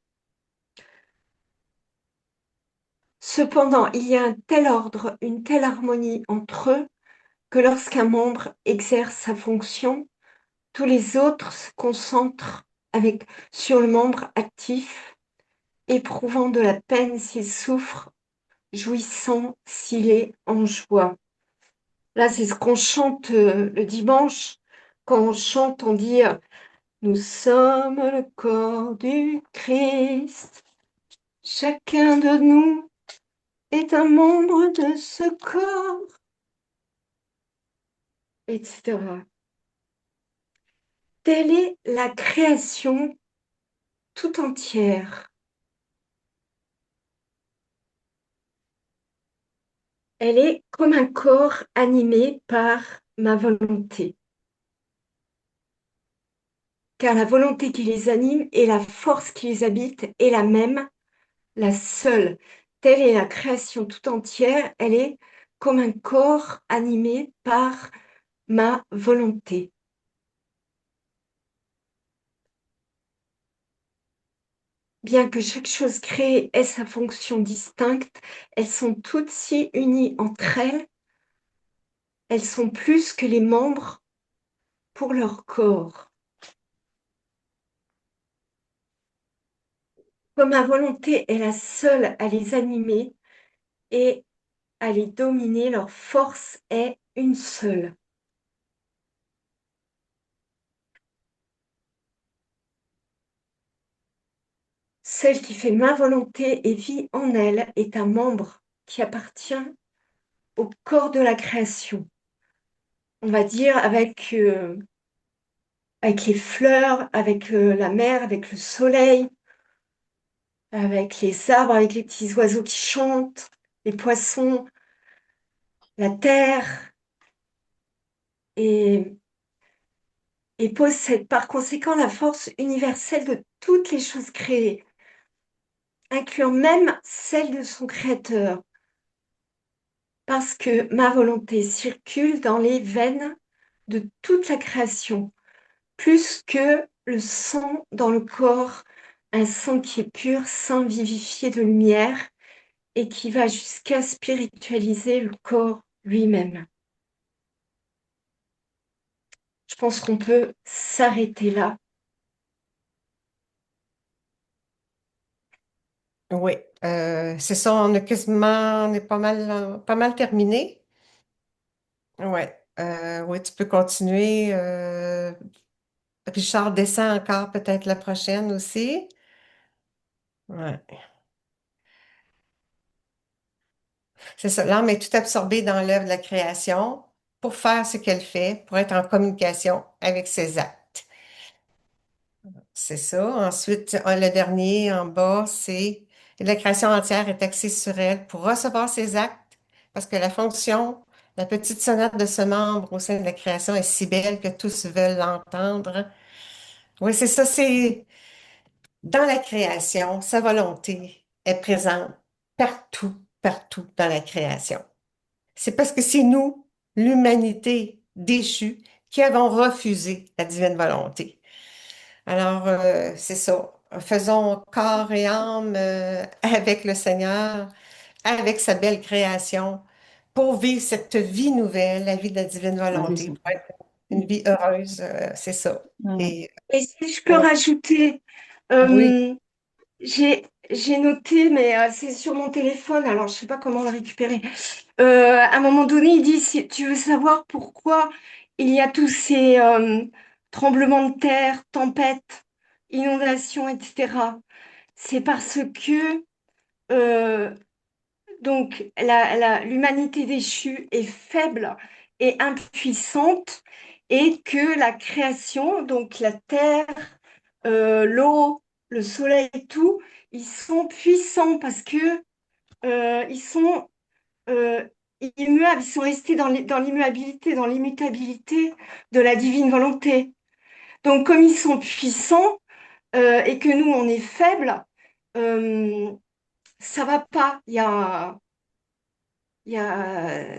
Cependant, il y a un tel ordre, une telle harmonie entre eux, que lorsqu'un membre exerce sa fonction, tous les autres se concentrent sur le membre actif, éprouvant de la peine s'il souffre, jouissant s'il est en joie. Là, c'est ce qu'on chante le dimanche. Quand on chante, on dit nous sommes le corps du Christ. Chacun de nous est un membre de ce corps, etc. Telle est la création tout entière. Elle est comme un corps animé par ma volonté. Car la volonté qui les anime et la force qui les habite est la même, la seule. Telle est la création tout entière, elle est comme un corps animé par ma volonté. Bien que chaque chose créée ait sa fonction distincte, elles sont toutes si unies entre elles sont plus que les membres pour leur corps. Comme ma volonté est la seule à les animer et à les dominer, leur force est une seule. Celle qui fait ma volonté et vit en elle est un membre qui appartient au corps de la création. On va dire avec les fleurs, avec la mer, avec le soleil, avec les arbres, avec les petits oiseaux qui chantent, les poissons, la terre. Et et possède par conséquent la force universelle de toutes les choses créées, incluant même celle de son créateur, parce que ma volonté circule dans les veines de toute la création, plus que le sang dans le corps, un sang qui est pur, saint, vivifié de lumière, et qui va jusqu'à spiritualiser le corps lui-même. Je pense qu'on peut s'arrêter là. Oui, c'est ça, on est pas mal terminé. Ouais, oui, tu peux continuer. Richard descend encore peut-être la prochaine aussi. Ouais, c'est ça. L'âme est tout absorbée dans l'œuvre de la création pour faire ce qu'elle fait, pour être en communication avec ses actes. C'est ça. Ensuite, le dernier en bas, c'est la création entière est axée sur elle pour recevoir ses actes, parce que la fonction, la petite sonate de ce membre au sein de la création est si belle que tous veulent l'entendre. Oui, c'est ça, c'est dans la création, sa volonté est présente partout, partout dans la création. C'est parce que c'est nous, l'humanité déchue, qui avons refusé la divine volonté. Alors, c'est ça. Faisons corps et âme avec le Seigneur, avec sa belle création, pour vivre cette vie nouvelle, la vie de la divine Ouais, c'est volonté, ça. pour être une vie heureuse, c'est ça. Ouais. Et Et si je peux ouais, rajouter, oui, euh, j'ai noté, mais c'est sur mon téléphone, alors je sais pas comment le récupérer. À un moment donné, il dit, si tu veux savoir pourquoi il y a tous ces tremblements de terre, tempêtes, inondations, etc. C'est parce que euh, donc l'humanité déchue est faible et impuissante et que la création, donc la terre, l'eau, le soleil et tout, ils sont puissants parce que ils sont euh, immuables, ils sont restés dans l'immuabilité, dans l'immutabilité de la divine volonté. Donc comme ils sont puissants et que nous on est faibles, euh, ça va pas.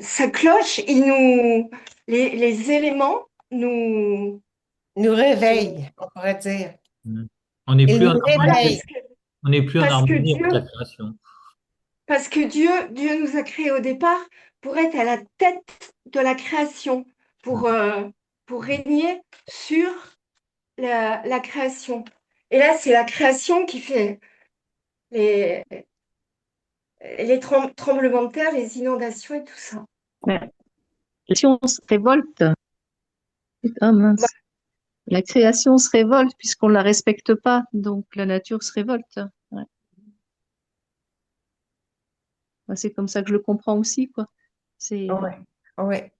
Ça cloche, les éléments nous nous, réveille, on pourrait dire. Mm. On n'est Il plus nous en voilà, réveille. harmonie, on n'est plus en parce que harmonie avec la Dieu, création. parce que Dieu nous a créés au départ pour être à la tête de la création, pour, euh, pour régner sur la création. Et là, c'est la création qui fait les, tremblements de terre, les inondations et tout ça. Ouais. La création se révolte. Ah Bah, mince. La création se révolte puisqu'on ne la respecte pas, donc la nature se révolte. Ouais. Moi, c'est comme ça que je le comprends aussi, quoi. C'est, Ouais, ouais.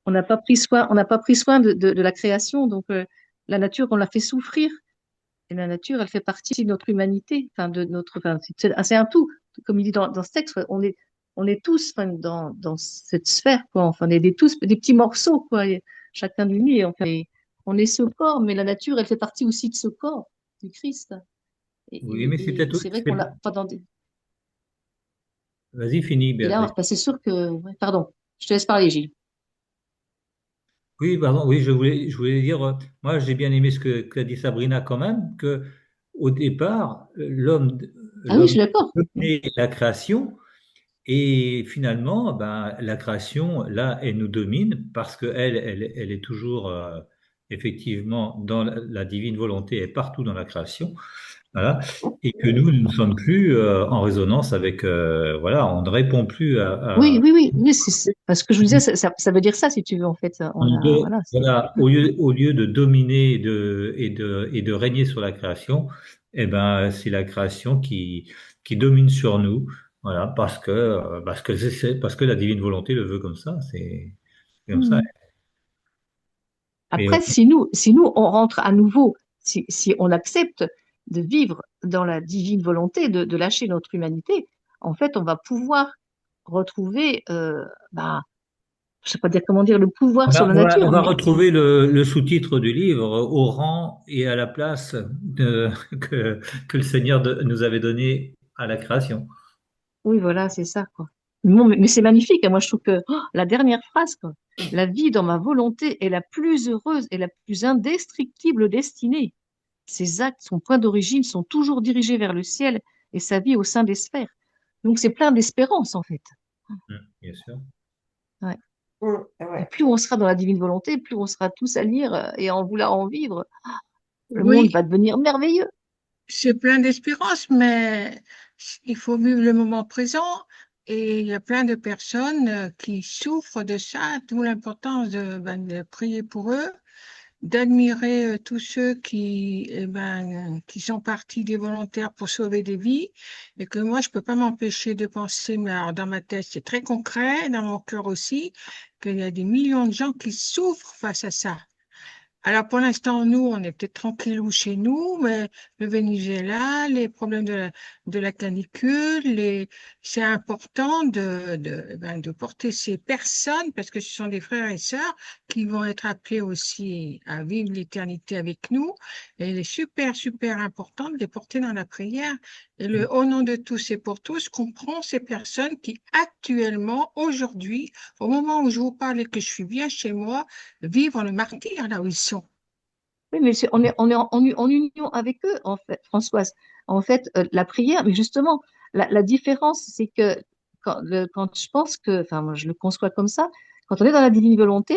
on n'a pas pris soin de la création, donc la nature, on l'a fait souffrir. Et la nature, elle fait partie de notre humanité, enfin de notre, enfin, c'est un tout. Comme il dit dans ce texte, on est tous enfin, dans cette sphère, quoi. Enfin, on est tous des petits morceaux, quoi. Et chacun de nous, enfin, on est ce corps, mais la nature, elle fait partie aussi de ce corps du Christ. Oui, mais c'est Et peut-être. c'est vrai qu'on l'a pendant Vas-y, finis, et là, Béatrice. bah, c'est sûr que, ouais, pardon, je te laisse parler, Gilles. Oui, pardon, oui, je voulais dire, moi j'ai bien aimé ce qu'a dit Sabrina quand même, que au départ, Ah oui, je l'homme suis d'accord. dominait la création et finalement, ben, la création, là, elle nous domine parce elle est toujours effectivement dans la divine volonté et partout dans la création. Voilà. Et que nous ne sommes plus en résonance avec, voilà, on ne répond plus Oui, oui, oui, oui, parce que je vous disais, ça veut dire ça, si tu veux, en fait. On a, voilà, voilà, au lieu de dominer et de régner sur la création, eh ben, c'est la création qui domine sur nous. Voilà, parce que la divine volonté le veut comme ça. C'est comme ça. Hmm. Mais Après, si nous, on rentre à nouveau, si on accepte de vivre dans la divine volonté, de lâcher notre humanité, en fait, on va pouvoir retrouver, bah, je sais pas dire comment dire, le pouvoir On sur va, la on va, on nature, va mais retrouver le sous-titre du livre au rang et à la place que, que le Seigneur nous avait donné à la création. oui, voilà, c'est ça, quoi. Bon, mais c'est magnifique, hein. Moi, je trouve que la dernière phrase, quoi. La vie dans ma volonté est la plus heureuse et la plus indestructible destinée. Ses actes, son point d'origine sont toujours dirigés vers le ciel et sa vie au sein des sphères. Donc, c'est plein d'espérance, en fait. Bien sûr. Ouais. Et Ouais. plus on sera dans la divine volonté, plus on sera tous à lire et en vouloir en vivre, le monde Oui, va devenir merveilleux. c'est plein d'espérance, mais il faut vivre le moment présent. Et il y a plein de personnes qui souffrent de ça, d'où l'importance de prier pour eux, d'admirer tous ceux qui sont partis des volontaires pour sauver des vies, et que moi, je peux pas m'empêcher de penser, mais alors dans ma tête, c'est très concret, dans mon cœur aussi, qu'il y a des millions de gens qui souffrent face à ça. Alors pour l'instant, nous, on est peut-être tranquillou chez nous, mais le Venezuela, les problèmes de la canicule, c'est important de porter ces personnes, parce que ce sont des frères et sœurs qui vont être appelés aussi à vivre l'éternité avec nous. Et il est super, super important de les porter dans la prière. Et le au nom de tous et pour tous comprend ces personnes qui actuellement, aujourd'hui, au moment où je vous parle et que je suis bien chez moi, vivre le martyr là où ils sont. Oui, mais on est en union avec eux, en fait, Françoise. En fait, la prière, mais justement, la différence, c'est que quand je pense que, enfin, moi, je le conçois comme ça, quand on est dans la divine volonté,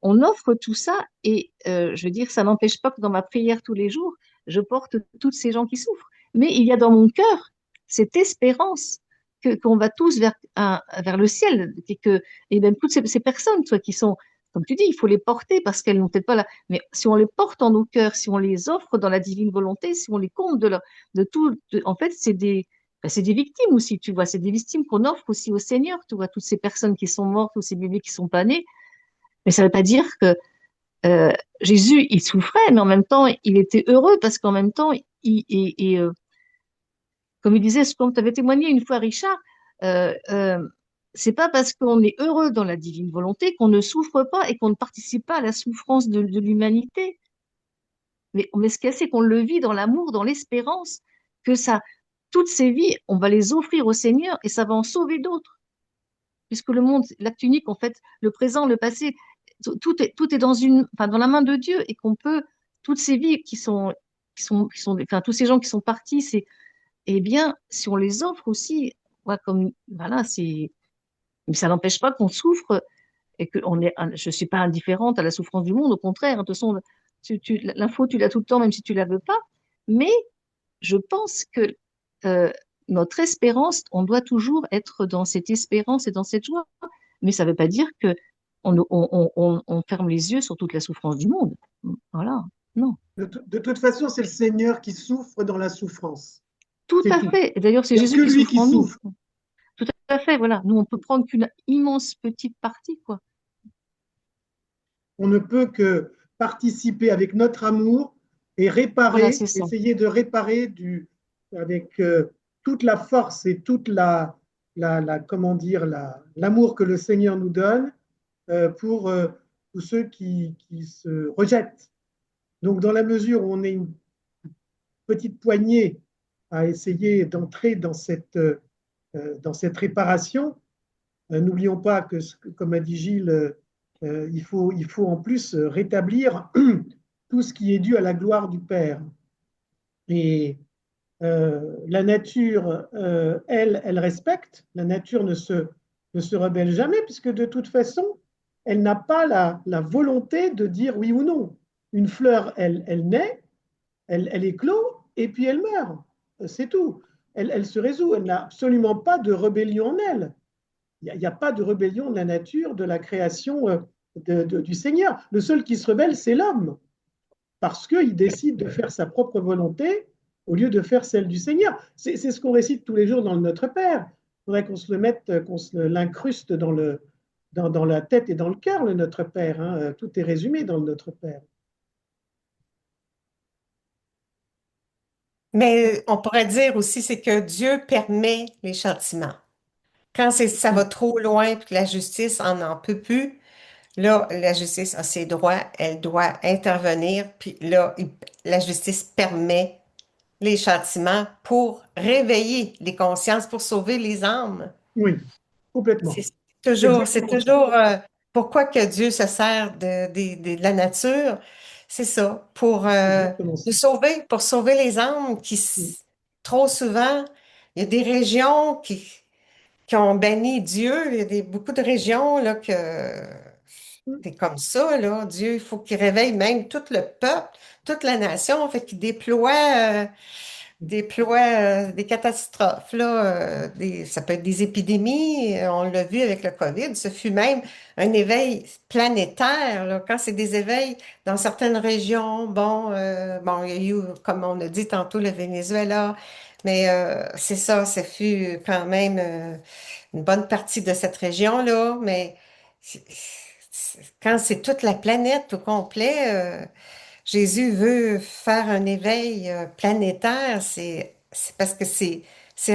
on offre tout ça et je veux dire, ça n'empêche pas que dans ma prière tous les jours, je porte toutes ces gens qui souffrent. Mais il y a dans mon cœur cette espérance qu'on va tous vers le ciel et même toutes ces personnes, toi, qui sont, comme tu dis, il faut les porter parce qu'elles n'ont peut-être pas mais si on les porte en nos cœurs, si on les offre dans la divine volonté, si on les compte de tout, en fait, c'est des victimes aussi, tu vois, c'est des victimes qu'on offre aussi au Seigneur, tu vois, toutes ces personnes qui sont mortes, tous ces bébés qui sont pas nés. Mais ça ne veut pas dire que euh, Jésus, il souffrait, mais en même temps, il était heureux parce qu'en même temps, comme il disait, comme tu avais témoigné une fois, Richard, euh, euh, c'est pas parce qu'on est heureux dans la divine volonté qu'on ne souffre pas et qu'on ne participe pas à la souffrance de l'humanité. Mais ce qu'il y a, c'est qu'on le vit dans l'amour, dans l'espérance, que ça, toutes ces vies, on va les offrir au Seigneur et ça va en sauver d'autres. Puisque le monde, l'acte unique, en fait, le présent, le passé, tout est enfin, dans la main de Dieu et qu'on peut, toutes ces vies enfin, tous ces gens qui sont partis, eh bien, si on les offre aussi, voilà, voilà, mais ça n'empêche pas qu'on souffre et je suis pas indifférente à la souffrance du monde, au contraire, de toute façon, l'info, tu l'as tout le temps, même si tu la veux pas. Mais je pense que euh, notre espérance, on doit toujours être dans cette espérance et dans cette joie. Mais ça ne veut pas dire que on ferme les yeux sur toute la souffrance du monde. Voilà, non. De toute façon, c'est le Seigneur qui souffre dans la souffrance. Tout C'est à tout. fait. Et d'ailleurs, c'est Il n'y a que Jésus qui lui souffre qui en nous. souffre. Tout à fait, voilà. Nous, on peut prendre qu'une immense petite partie, quoi. On ne peut que participer avec notre amour et Voilà, réparer, c'est ça. essayer de réparer avec toute la force et toute comment dire, l'amour que le Seigneur nous donne pour tous ceux qui se rejettent. Donc, dans la mesure où on est une petite poignée à essayer d'entrer dans cette réparation, n'oublions pas que, comme a dit Gilles, il faut en plus rétablir tout ce qui est dû à la gloire du Père. Et la nature, elle respecte. La nature ne se rebelle jamais, puisque de toute façon, elle n'a pas la volonté de dire oui ou non. Une fleur, elle naît, elle éclot, et puis elle meurt. C'est tout. Elle se résout. Elle n'a absolument pas de rébellion en elle. Il n'y a pas de rébellion de la nature, de la création du Seigneur. Le seul qui se rebelle, c'est l'homme, parce qu'il décide de faire sa propre volonté au lieu de faire celle du Seigneur. C'est ce qu'on récite tous les jours dans le Notre Père. Il faudrait qu'on se le mette, qu'on se l'incruste dans la tête et dans le cœur, le Notre Père. Hein. Tout est résumé dans le Notre Père. Mais on pourrait dire aussi, c'est que Dieu permet les châtiments. Quand ça va trop loin et que la justice en peut plus, Là, la justice a ses droits, elle doit intervenir, puis là, la justice permet les châtiments pour réveiller les consciences, pour sauver les âmes. Oui, C'est complètement. c'est Exactement ça. toujours pourquoi que Dieu se sert de la nature. C'est ça, Exactement ça. pour sauver les âmes trop souvent, il y a des régions qui ont banni Dieu. Il y a beaucoup de régions là, que c'est comme ça, là. Dieu, il faut qu'il réveille même tout le peuple, toute la nation, fait qu'il déploie des catastrophes, là, ça peut être des épidémies, on l'a vu avec le COVID, ce fut même un éveil planétaire, là, quand c'est des éveils dans certaines régions, bon, il y a eu, comme on a dit tantôt, le Venezuela, mais c'est ça, ça fut quand même une bonne partie de cette région-là, mais quand c'est toute la planète au complet, Jésus veut faire un éveil planétaire, c'est parce que c'est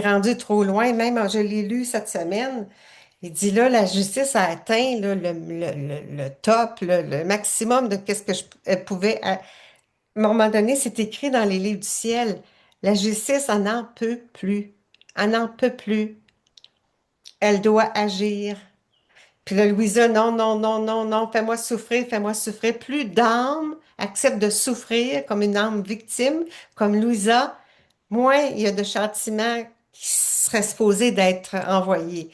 rendu trop loin. Même, je l'ai lu cette semaine, il dit là, la justice a atteint là, le top, le maximum de qu'est-ce que elle pouvait. À un moment donné, c'est écrit dans les livres du ciel. La justice en n'en peut plus. Elle n'en peut plus. Elle doit agir. Puis là, Louisa, non, non, non, non, non, fais-moi souffrir, fais-moi souffrir. Plus d'âmes acceptent de souffrir comme une âme victime, comme Louisa, moins il y a de châtiments qui seraient supposés d'être envoyés.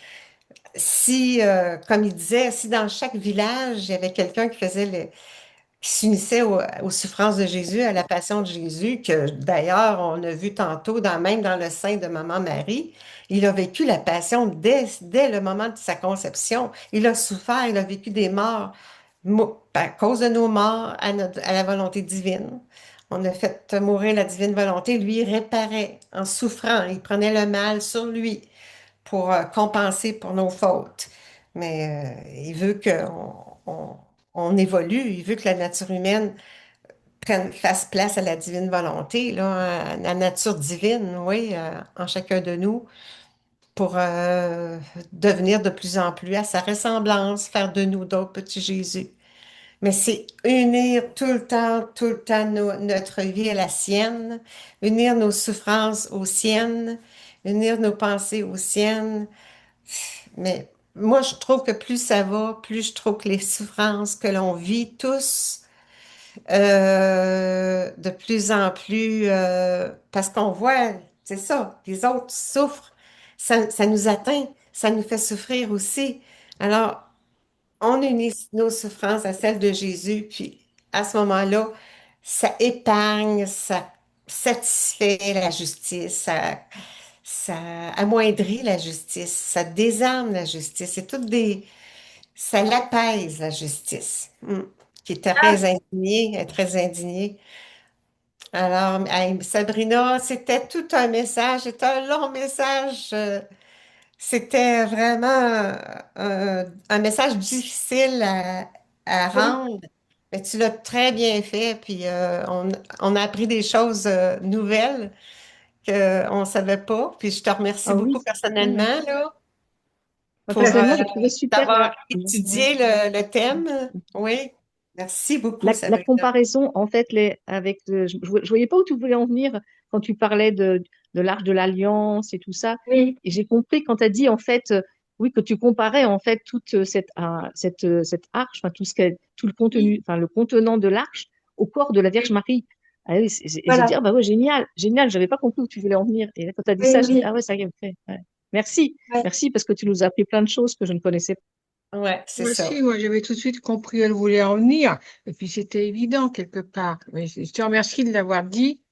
Si, comme il disait, si dans chaque village, il y avait quelqu'un qui s'unissait aux souffrances de Jésus, à la passion de Jésus, que d'ailleurs, on a vu tantôt, même dans le sein de Maman Marie, il a vécu la passion dès le moment de sa conception. Il a souffert, il a vécu des morts à cause de nos morts à la volonté divine. On a fait mourir la divine volonté. Lui, il réparait en souffrant. Il prenait le mal sur lui pour compenser pour nos fautes. Mais il veut on évolue, il veut que la nature humaine fasse place à la divine volonté, là, à la nature divine, oui, en chacun de nous, pour devenir de plus en plus à sa ressemblance, faire de nous d'autres petits Jésus. Mais c'est unir tout le temps notre vie à la sienne, unir nos souffrances aux siennes, unir nos pensées aux siennes. Mais moi, je trouve que plus ça va, plus je trouve que les souffrances que l'on vit tous, de plus en plus, parce qu'on voit, c'est ça, les autres souffrent, ça nous atteint, ça nous fait souffrir aussi. Alors, on unit nos souffrances à celles de Jésus, puis à ce moment-là, ça épargne, ça satisfait la justice, ça amoindrit la justice, ça désarme la justice. Ça l'apaise, la justice, qui est Ah, très indignée, elle est très indignée. Alors, hey, Sabrina, c'était tout un message, c'était un long message. C'était vraiment un message difficile à oui, rendre, mais tu l'as très bien fait, puis on a appris des choses nouvelles qu'on ne savait pas, puis je te remercie Ah beaucoup oui, ouais, ouais. personnellement, là, Moi, pour personnellement, j'ai trouvé super d'avoir ouais. étudié le thème. Oui, merci beaucoup, La Sabrina. comparaison, en fait, je voyais pas où tu voulais en venir quand tu parlais de l'Arche de l'Alliance et tout ça. oui, Et j'ai compris quand tu as dit, en fait, oui, que tu comparais, en fait, toute cette arche, enfin, tout le oui, contenu, enfin, le contenant de l'arche au corps de la Vierge oui, Marie. Ah oui, et j'ai dit, voilà, ah bah ouais, génial, génial, j'avais pas compris où tu voulais en venir. Et là, quand tu as dit oui, ça, je dis, oui, ah ouais, ça y est, ok, ouais. Merci, ouais, merci, parce que tu nous as appris plein de choses que je ne connaissais pas. Ouais, c'est Moi ça. aussi, moi, j'avais tout de suite compris où elle voulait en venir. Et puis, c'était évident quelque part. Mais je te remercie de l'avoir dit.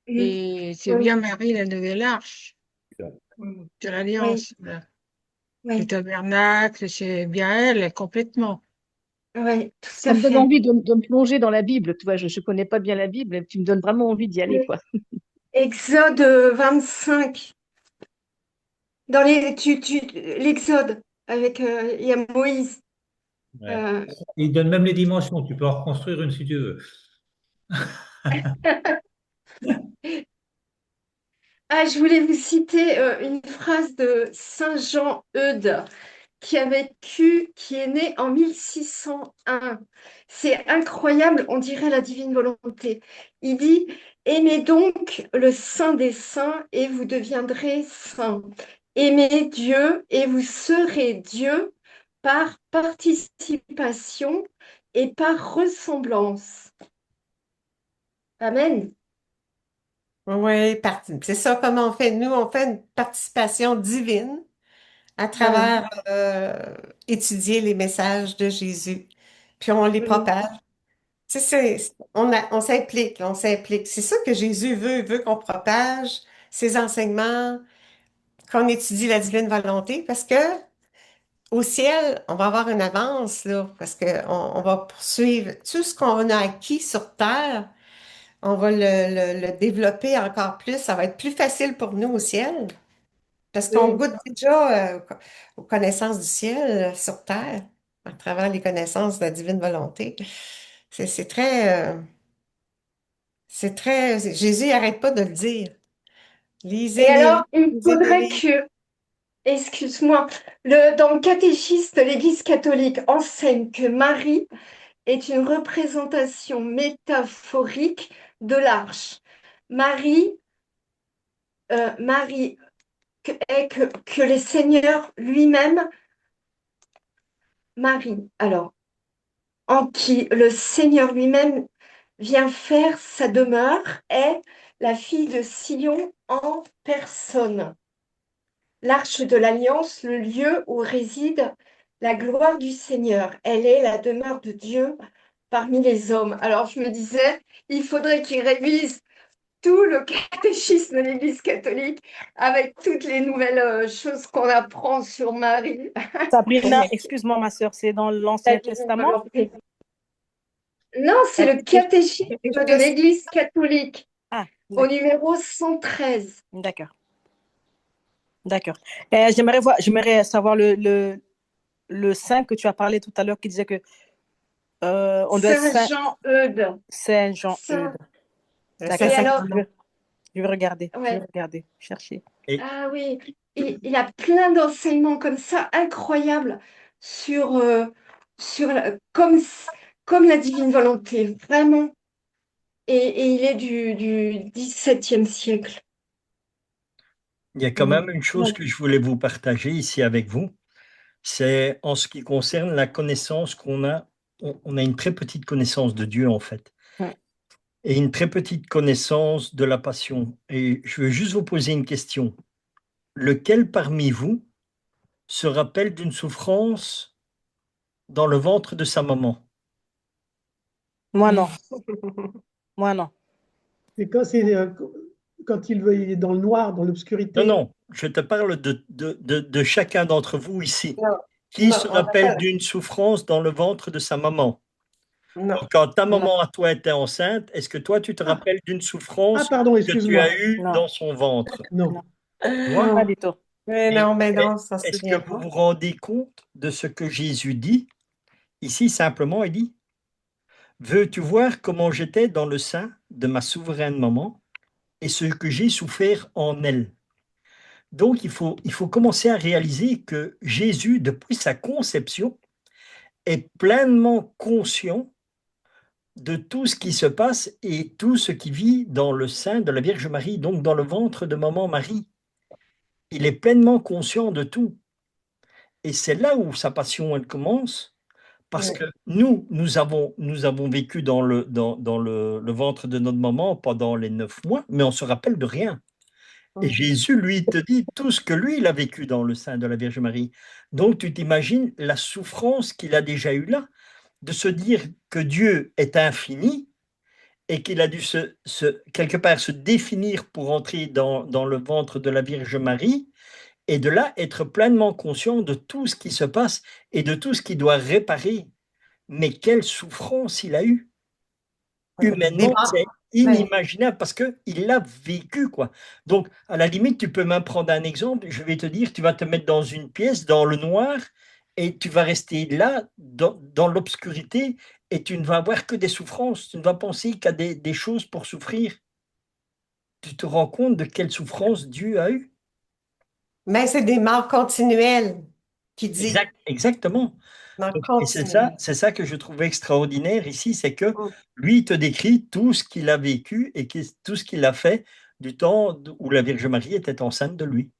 oui, Et c'est oui, bien Marie, la nouvelle arche de oui, l'Alliance. Voilà. Le oui, tabernacle, c'est bien elle, complètement. oui, tout Ça à me donne fait. envie de me plonger dans la Bible. Tu vois, je ne connais pas bien la Bible, mais tu me donnes vraiment envie d'y aller, Oui. quoi. Exode 25, l'Exode, avec il y a Moïse. Ouais. Euh, Il donne même les dimensions, tu peux en reconstruire une si tu veux. Ah, je voulais vous citer une phrase de Saint Jean Eudes qui a vécu, qui est né en 1601. C'est incroyable, on dirait la divine volonté. Il dit, aimez donc le Saint des Saints et vous deviendrez saints. Aimez Dieu et vous serez Dieu par participation et par ressemblance. Amen. Oui, c'est ça comme on fait. Nous, on fait une participation divine à travers étudier les messages de Jésus. Puis on les Mm. propage. Tu sais, on s'implique, on s'implique. C'est ça que Jésus veut. Il veut qu'on propage ses enseignements, qu'on étudie la divine volonté, parce que au ciel, on va avoir une avance, là, parce on va poursuivre tout ce qu'on a acquis sur Terre. On va le développer encore plus. Ça va être plus facile pour nous au ciel, parce qu'on Oui. goûte déjà aux connaissances du ciel sur Terre, à travers les connaissances de la divine volonté. C'est très. Jésus n'arrête pas de le dire. Et Lisez les livres, alors, il lisez les faudrait livres. que, excuse-moi, dans le catéchisme, l'Église catholique enseigne que Marie est une représentation métaphorique de l'arche. Marie, Marie est que le Seigneur lui-même, Marie, alors, en qui le Seigneur lui-même vient faire sa demeure, est la fille de Sion en personne. L'arche de l'Alliance, le lieu où réside la gloire du Seigneur. Elle est la demeure de Dieu parmi les hommes. Alors je me disais, il faudrait qu'il révise tout le catéchisme de l'Église catholique avec toutes les nouvelles choses qu'on apprend sur Marie. Sabrina, excuse-moi ma sœur, c'est dans l'Ancien Testament? Non, c'est le catéchisme de l'Église catholique Ah, au numéro 113. d'accord. D'accord. J'aimerais savoir le saint que tu as parlé tout à l'heure qui disait que on doit être Saint Jean-Eudes. Saint Jean-Eudes. D'accord. Et alors, Je vais regarder. ouais. Je vais regarder, chercher. Ah oui, il a plein d'enseignements comme ça incroyables sur, comme la divine volonté, vraiment. Et il est du XVIIe siècle. Il y a quand même une chose que je voulais vous partager ici avec vous, c'est en ce qui concerne la connaissance qu'on a. On a une très petite connaissance de Dieu en fait, Ouais. et une très petite connaissance de la passion. Et je veux juste vous poser une question. Lequel parmi vous se rappelle d'une souffrance dans le ventre de sa maman? Moi non. Moi non. Et quand il est dans le noir, dans l'obscurité. Non, non, je te parle de chacun d'entre vous ici. Non, Qui non, se on n'a rappelle pas- d'une souffrance dans le ventre de sa maman? non, Donc, quand ta non. maman à toi était enceinte, est-ce que toi, tu te rappelles d'une Ah, souffrance pardon, que tu excuse-moi. as eue Non. dans son ventre? Non. Moi, Pas du tout. Mais Et- non, mais et- non, ça se est-ce que souvient vous pas. vous rendez compte de ce que Jésus dit? Ici, simplement, il dit, veux-tu voir comment j'étais dans le sein de ma souveraine maman et ce que j'ai souffert en elle? Donc, il faut commencer à réaliser que Jésus, depuis sa conception, est pleinement conscient de tout ce qui se passe et tout ce qui vit dans le sein de la Vierge Marie, donc dans le ventre de maman Marie. Il est pleinement conscient de tout. Et c'est là où sa passion, elle commence, parce Oui. que nous avons vécu dans le ventre de notre maman pendant les 9 mois, mais on se rappelle de rien. Et Jésus, lui, te dit tout ce que lui, il a vécu dans le sein de la Vierge Marie. Donc, tu t'imagines la souffrance qu'il a déjà eue là, de se dire que Dieu est infini et qu'il a dû quelque part se définir pour entrer dans le ventre de la Vierge Marie, et de là être pleinement conscient de tout ce qui se passe et de tout ce qu'il doit réparer. Mais quelle souffrance il a eue! Des Humainement, morts. c'est inimaginable parce qu'il l'a vécu, quoi. Donc, à la limite, tu peux même prendre un exemple. Je vais te dire, tu vas te mettre dans une pièce, dans le noir, et tu vas rester là, dans l'obscurité, et tu ne vas avoir que des souffrances. Tu ne vas penser qu'à des choses pour souffrir. Tu te rends compte de quelle souffrance Dieu a eue? Mais c'est des morts continuelles. qui dit. Exactement. Donc, Et continue. c'est ça que je trouve extraordinaire ici, c'est que Mm. lui, il te décrit tout ce qu'il a vécu et tout ce qu'il a fait du temps où la Vierge Marie était enceinte de lui.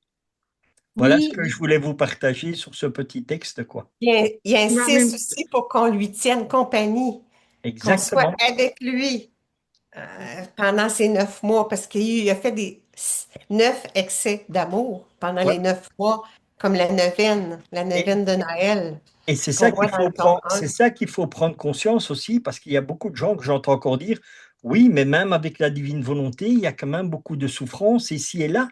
Voilà ce Oui, que je voulais vous partager sur ce petit texte, quoi. Il mais en insiste même aussi pour qu'on lui tienne compagnie, qu'on soit Exactement. avec lui pendant ces 9 mois, parce qu'il a fait des 9 excès d'amour pendant Ouais. les 9 mois, comme la Et, neuvaine de Noël et c'est qu'on ça voit qu'il dans le faut tome prendre, c'est 1. ça qu'il faut prendre conscience aussi, parce qu'il y a beaucoup de gens que j'entends encore dire, oui, mais même avec la divine volonté, il y a quand même beaucoup de souffrances ici et là.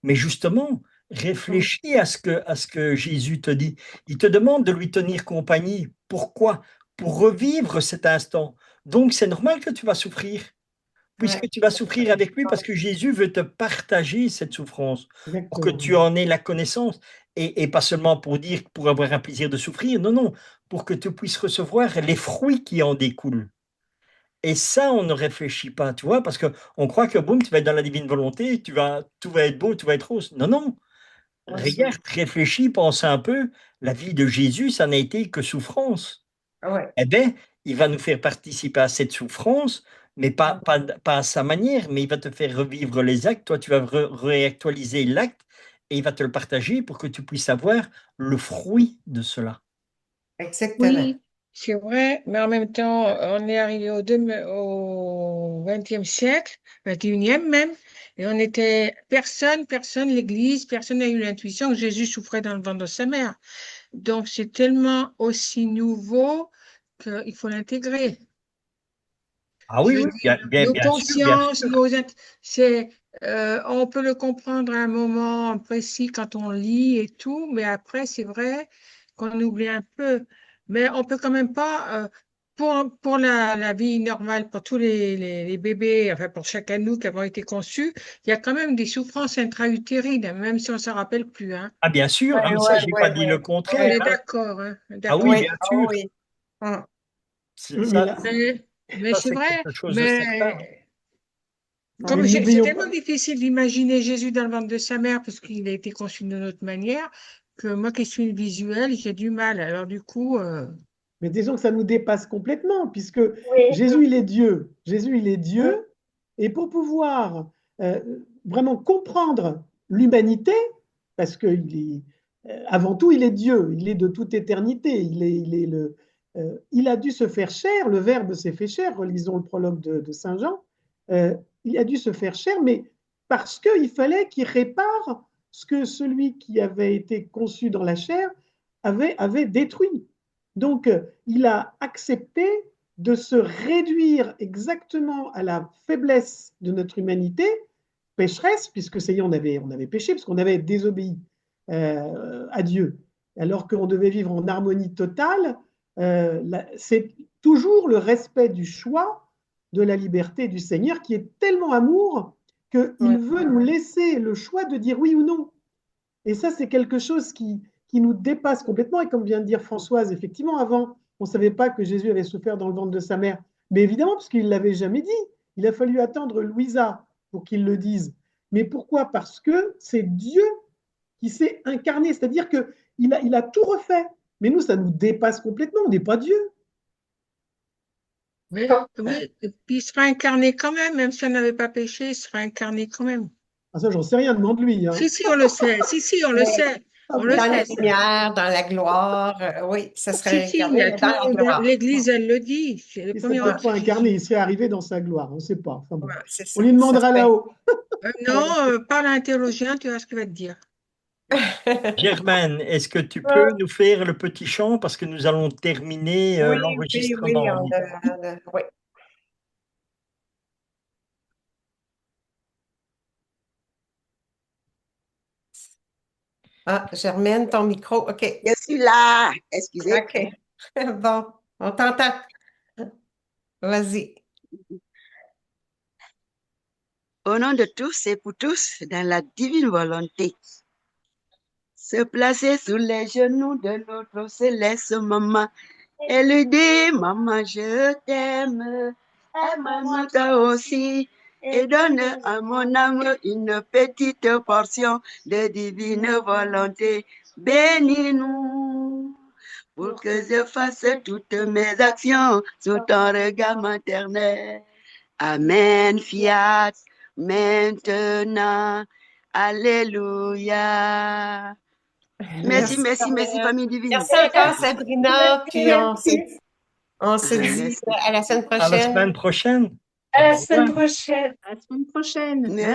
Mais justement, Mm. réfléchis à ce que Jésus te dit. Il te demande de lui tenir compagnie. Pourquoi? Pour revivre cet instant. Donc, c'est normal que tu vas souffrir, puisque Ouais. tu vas souffrir avec lui parce que Jésus veut te partager cette souffrance, pour que Exactement. tu en aies la connaissance. Et pas seulement pour dire, pour avoir un plaisir de souffrir, non, non, pour que tu puisses recevoir les fruits qui en découlent. Et ça, on ne réfléchit pas, tu vois, parce qu'on croit que boum, tu vas être dans la divine volonté, tout va être beau, tout va être rose. Non, non. Mhm. Regarde, réfléchis, pense un peu. La vie de Jésus, ça n'a été que souffrance. Ouais. Eh bien, il va nous faire participer à cette souffrance, mais pas à sa manière, mais il va te faire revivre les actes. Toi, tu vas réactualiser l'acte et il va te le partager pour que tu puisses avoir le fruit de cela. Exactement. oui, c'est vrai, mais en même temps, on est arrivé au 20e siècle, 21e même, et on était personne, l'Église, personne n'a eu l'intuition que Jésus souffrait dans le ventre de sa mère. Donc, c'est tellement aussi nouveau qu'il faut l'intégrer. Ah Je oui, veux oui, dire, nos bien sûr, bien consciences, sûr. c'est, on peut le comprendre à un moment précis quand on lit et tout, mais après, c'est vrai qu'on oublie un peu. Mais on peut quand même pas, pour la vie normale, pour tous les bébés, enfin pour chacun de nous qui avons été conçus, il y a quand même des souffrances intra-utérines, hein, même si on ne s'en rappelle plus, hein. Ah, bien sûr, Ouais, ah, mais ça, ouais, je n'ai pas ouais, dit le ouais. On contraire, Ouais. est hein. d'accord, hein, Ah oui, d'accord. Oui, bien ah sûr. oui. Mm. Mais Ça, Mais ça c'est c'est vrai, quelque chose de certain. mais mais comme Mm. c'est n'oublions tellement pas. difficile d'imaginer Jésus dans le ventre de sa mère parce qu'il a été conçu de notre manière que moi qui suis visuelle, j'ai du mal. Alors du coup, Mais disons que ça nous dépasse complètement, puisque Oui. Jésus, il est Dieu. Jésus, il est Mm. Dieu. Et pour pouvoir euh, vraiment comprendre l'humanité, parce que avant tout, il est Dieu, il est de toute éternité, il a dû se faire chair, le Verbe s'est fait chair, relisons le prologue de Saint Jean, Euh, il a dû se faire chair, mais parce qu'il fallait qu'il répare ce que celui qui avait été conçu dans la chair avait détruit. Donc, il a accepté de se réduire exactement à la faiblesse de notre humanité, pécheresse, puisque ça y est, on avait péché, parce qu'on avait désobéi à Dieu, alors qu'on devait vivre en harmonie totale. C'est toujours le respect du choix de la liberté du Seigneur qui est tellement amour qu'il Ouais. veut nous laisser le choix de dire oui ou non. Et ça, c'est quelque chose qui nous dépasse complètement. Et comme vient de dire Françoise, effectivement, avant, on ne savait pas que Jésus avait souffert dans le ventre de sa mère. Mais évidemment, parce qu'il ne l'avait jamais dit. Il a fallu attendre Louisa pour qu'il le dise. Mais pourquoi? Parce que c'est Dieu qui s'est incarné. C'est-à-dire qu'il a tout refait. Mais nous, ça nous dépasse complètement. On n'est pas Dieu. mais oui, et puis il sera incarné quand même si on n'avait pas péché, il sera incarné quand même. Ah, ça, j'en sais rien, demande-lui. Hein. Si, on le sait. Si, on le Mais sait. Ah On le bon? dans la sait, ça. lumière, dans la gloire, oui, ça serait Si, incarné, mais dans la gloire. l'Église, elle le dit. C'est le Il ne serait premier Ouais, peut-être pas retour de incarné, Jésus. il serait arrivé dans sa gloire. On ne sait pas. Enfin bon. ouais, c'est On ça. lui Ça demandera serait. là-haut. Non, parle à un théologien, tu vois ce qu'il va te dire. Germaine, est-ce que tu peux nous faire le petit chant parce que nous allons terminer Oui, oui, oui, l'enregistrement, dis-toi. oui. Ah, Germaine, ton micro. OK. Je suis là, excusez. OK. Bon, on t'entend. Vas-y. Au nom de tous et pour tous, dans la divine volonté, se placer sous les genoux de notre céleste maman et lui dire, maman, je t'aime, aime-moi toi aussi, et donne à mon âme une petite portion de divine volonté. Bénis-nous pour que je fasse toutes mes actions sous ton regard maternel. Amen, fiat, maintenant. Alléluia. Merci, merci, merci, famille divine. Merci encore, Sabrina. Puis on se dit Merci. à la semaine À la prochaine. semaine prochaine. À la Au revoir. semaine prochaine. À la semaine prochaine. Merci.